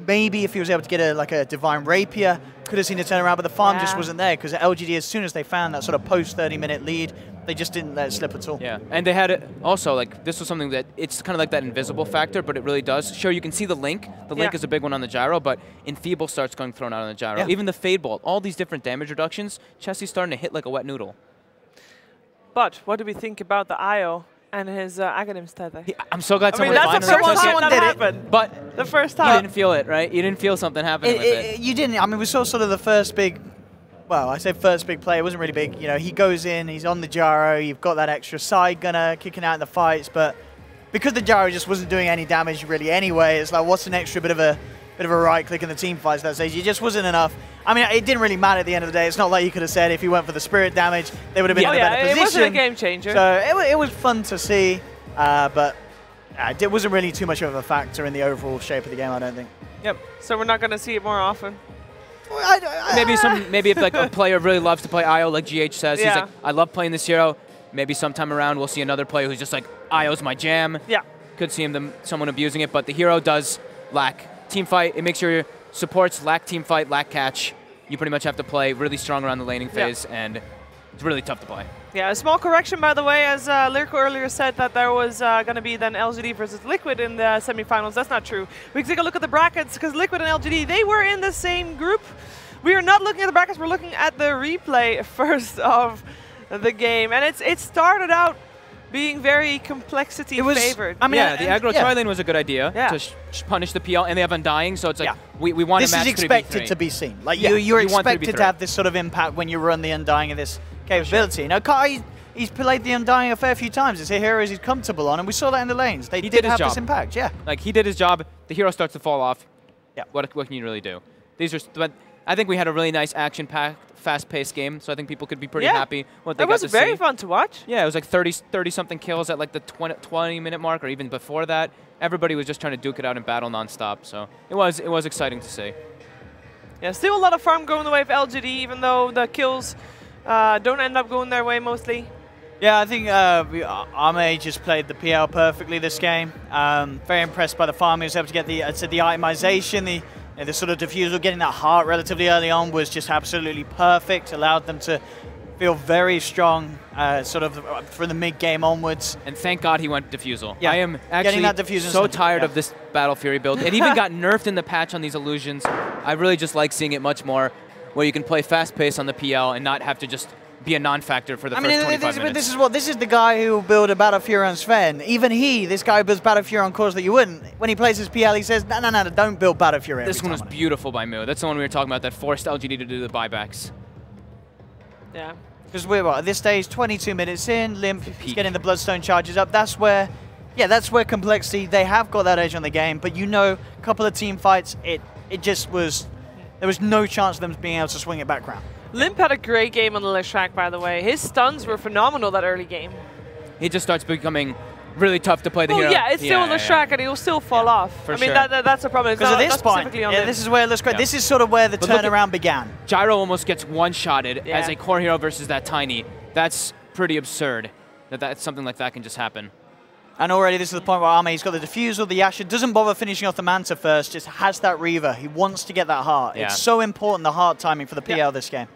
maybe if he was able to get a Divine Rapier, could have seen a turnaround, but the farm just wasn't there because LGD, as soon as they found that sort of post-30-minute lead, they just didn't let it slip at all.
Yeah, and they had it also, like, this was something that, it's kind of like that invisible factor, but it really does. Sure, you can see the link. The link is a big one on the gyro, but Enfeeble starts going thrown out on the gyro. Even the Fade Bolt, all these different damage reductions, Chessie's starting to hit like a wet noodle.
But what do we think about the IO? And his Aghanim tether.
I'm so glad someone
that's the first time that happened.
But
the first time.
You didn't feel it, right? You didn't feel something happening with it.
You didn't. I mean, we saw sort of the first big, well, I say first big play. It wasn't really big. You know, he goes in, he's on the gyro. You've got that extra side gunner kicking out in the fights. But because the gyro just wasn't doing any damage really anyway, it's like, what's an extra bit of a right click in the team fights that stage? It just wasn't enough. I mean, it didn't really matter at the end of the day. It's not like you could have said if he went for the spirit damage, they would have been in a better position.
It wasn't a game changer.
So it was fun to see. But it wasn't really too much of a factor in the overall shape of the game, I don't think.
Yep. So we're not going to see it more often.
Well, maybe if like a player really loves to play IO, like GH says, he's like, I love playing this hero. Maybe sometime around we'll see another player who's just like, IO's my jam.
Yeah.
Could see someone abusing it, but the hero does lack team fight. It makes your supports lack team fight, lack catch. You pretty much have to play really strong around the laning phase, and it's really tough to play.
Yeah, a small correction, by the way, as Lyrical earlier said that there was going to be then LGD versus Liquid in the semifinals. That's not true. We can take a look at the brackets, because Liquid and LGD, they were in the same group. We are not looking at the brackets, we're looking at the replay first of the game. And it started out being very complexity favored.
I mean, the aggro tri-lane was a good idea to punish the PL, and they have Undying, so it's like, we want to match 3v3.
This is expected to be seen. Like, you're expected to have this sort of impact when you run the Undying of this capability. Now, Kai, he's played the Undying a fair few times. It's a hero he's comfortable on, and we saw that in the lanes. They did have this impact,
Like, he did his job. The hero starts to fall off. Yeah. What can you really do? But I think we had a really nice action-packed fast-paced game, so I think people could be pretty happy with what they got to see.
It was very fun to watch.
Yeah, it was like 30-something kills at like the 20-minute mark, or even before that. Everybody was just trying to duke it out and battle nonstop, so it was exciting to see.
Yeah, still a lot of farm going the way of LGD, even though the kills don't end up going their way mostly.
Yeah, I think Arme just played the PL perfectly this game. Very impressed by the farm. He was able to get the itemization, the sort of diffusal, getting that heart relatively early on was just absolutely perfect. Allowed them to feel very strong sort of from the mid-game onwards.
And thank God he went diffusal.
Yeah,
I am actually so tired of this Battle Fury build. It even got nerfed in the patch on these illusions. I really just like seeing it much more, where you can play fast-paced on the PL and not have to just be a non-factor for the first 25 minutes.
This is the guy who will build a Battle Fury on Sven. Even this guy who builds Battle Fury on cores that you wouldn't. When he plays his PL, he says, no, don't build Battle Fury.
This one was beautiful by Mu. That's the one we were talking about that forced LGD to do the buybacks.
Yeah.
Because we're at this stage, 22 minutes in, Limp is getting the Bloodstone charges up. That's where compLexity, they have got that edge on the game. But a couple of team fights, it just was, there was no chance of them being able to swing it back round.
Limp had a great game on the Leshrac, by the way. His stuns were phenomenal that early game.
He just starts becoming really tough to play the hero.
Yeah, it's still a Leshrac, and he'll still fall off.
For
I mean, that's a problem.
Because at this point, this is where it looks great. This is sort of where the turnaround began.
Gyro almost gets one-shotted as a core hero versus that Tiny. That's pretty absurd that something like that can just happen. And
already this is the point where Arme, he's got the Diffusal, the Yasha, doesn't bother finishing off the Manta first, just has that Reaver. He wants to get that heart. Yeah. It's so important, the heart timing for the PL this game.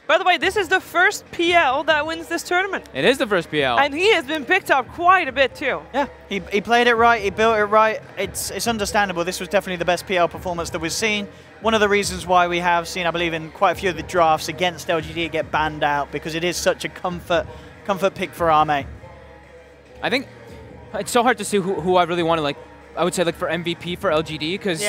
By the way, this is the first PL that wins this tournament.
It is the first PL.
And he has been picked up quite a bit too.
Yeah, he played it right, he built it right. It's understandable. This was definitely the best PL performance that we've seen. One of the reasons why we have seen, I believe, in quite a few of the drafts against LGD get banned out, because it is such a comfort pick for Arme.
I think it's so hard to see who I really want to, like, I would say, like, for MVP for LGD, because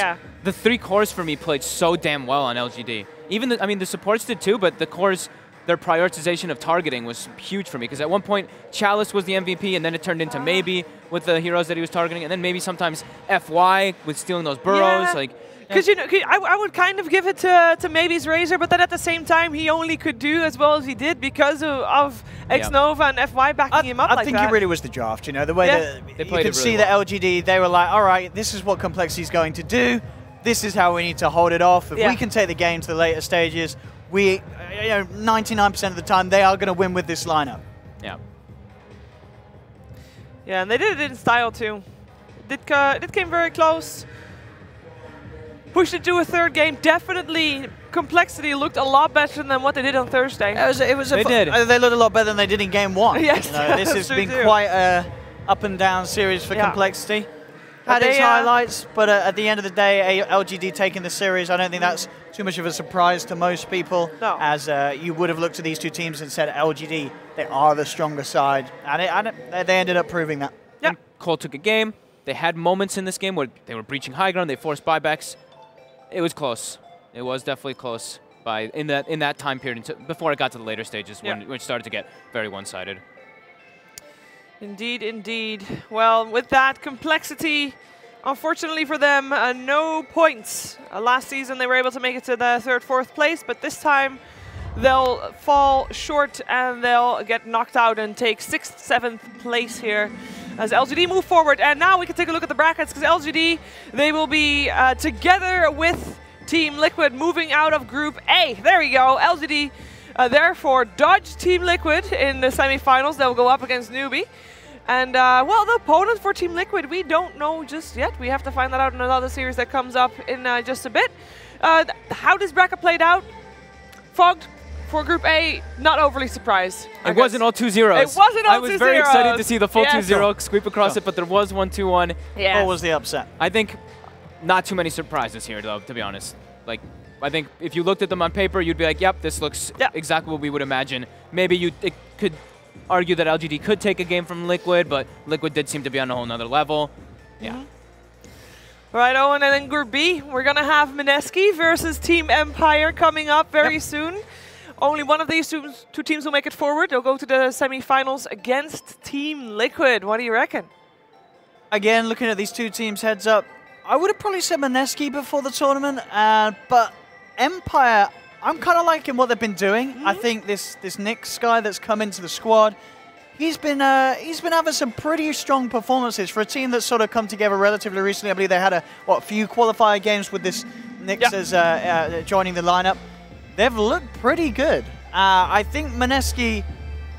the 3 cores for me played so damn well on LGD. Even the supports did too, but the cores, their prioritization of targeting was huge for me, because at one point Chalice was the MVP, and then it turned into Maybe with the heroes that he was targeting, and then maybe sometimes FY with stealing those burrows. Like,
because I would kind of give it to Maybe's Razor, but then at the same time he only could do as well as he did because of Xnova and FY backing him up.
I think it really was the draft. The way that you could see the LGD, they were like, all right, this is what compLexity is going to do. This is how we need to hold it off. If we can take the game to the later stages, 99% of the time they are going to win with this lineup.
Yeah.
Yeah, and they did it in style too. It came very close. Pushed it to a third game. Definitely, compLexity looked a lot better than what they did on Thursday.
They looked a lot better than they did in game 1.
Yes,
this has been quite a up and down series for compLexity. Had its highlights, but at the end of the day, LGD taking the series, I don't think that's too much of a surprise to most people, as you would have looked at these two teams and said LGD, they are the stronger side, and they ended up proving that.
Yeah, Cole took a game. They had moments in this game where they were breaching high ground, they forced buybacks. It was close. It was definitely close in that time period before it got to the later stages when it started to get very one-sided.
Indeed, indeed. Well, with that, compLexity, unfortunately for them, no points. Last season they were able to make it to the 3rd, 4th place, but this time they'll fall short and they'll get knocked out and take 6th, 7th place here as LGD move forward. And now we can take a look at the brackets, because LGD, they will be together with Team Liquid moving out of Group A. There we go, LGD. Therefore, dodge Team Liquid in the semifinals. They'll go up against Newbie. And, well, the opponent for Team Liquid, we don't know just yet. We have to find that out in another series that comes up in just a bit. How this bracket played out? Fogged for Group A, not overly surprised.
It wasn't all 2-0s.
It wasn't all 2-0s.
I was very excited to see the full 2-0 sweep across it, but there was 1-2-1.
What was the upset?
I think not too many surprises here, though, to be honest. Like, I think if you looked at them on paper, you'd be like, yep, this looks exactly what we would imagine. Maybe it could argue that LGD could take a game from Liquid, but Liquid did seem to be on a whole nother level. Yeah.
Right, Owen, and then Group B, we're going to have Mineski versus Team Empire coming up very soon. Only one of these two teams will make it forward. They'll go to the semifinals against Team Liquid. What do you reckon?
Again, looking at these two teams heads up, I would have probably said Mineski before the tournament, but Empire, I'm kind of liking what they've been doing. I think this Nyx guy that's come into the squad, he's been having some pretty strong performances for a team that's sort of come together relatively recently. I believe they had a few qualifier games with this Nyx as joining the lineup. They've looked pretty good. I think Maneski,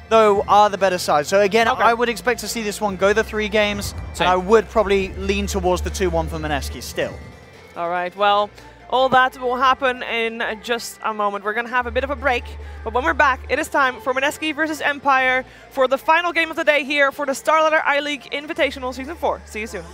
though, are the better side. So again, I would expect to see this one go the 3 games. And I would probably lean towards the 2-1 for Maneski still.
All right, well, all that will happen in just a moment. We're going to have a bit of a break, but when we're back, it is time for Maneski versus Empire for the final game of the day here for the StarLadder I-League Invitational Season 4. See you soon.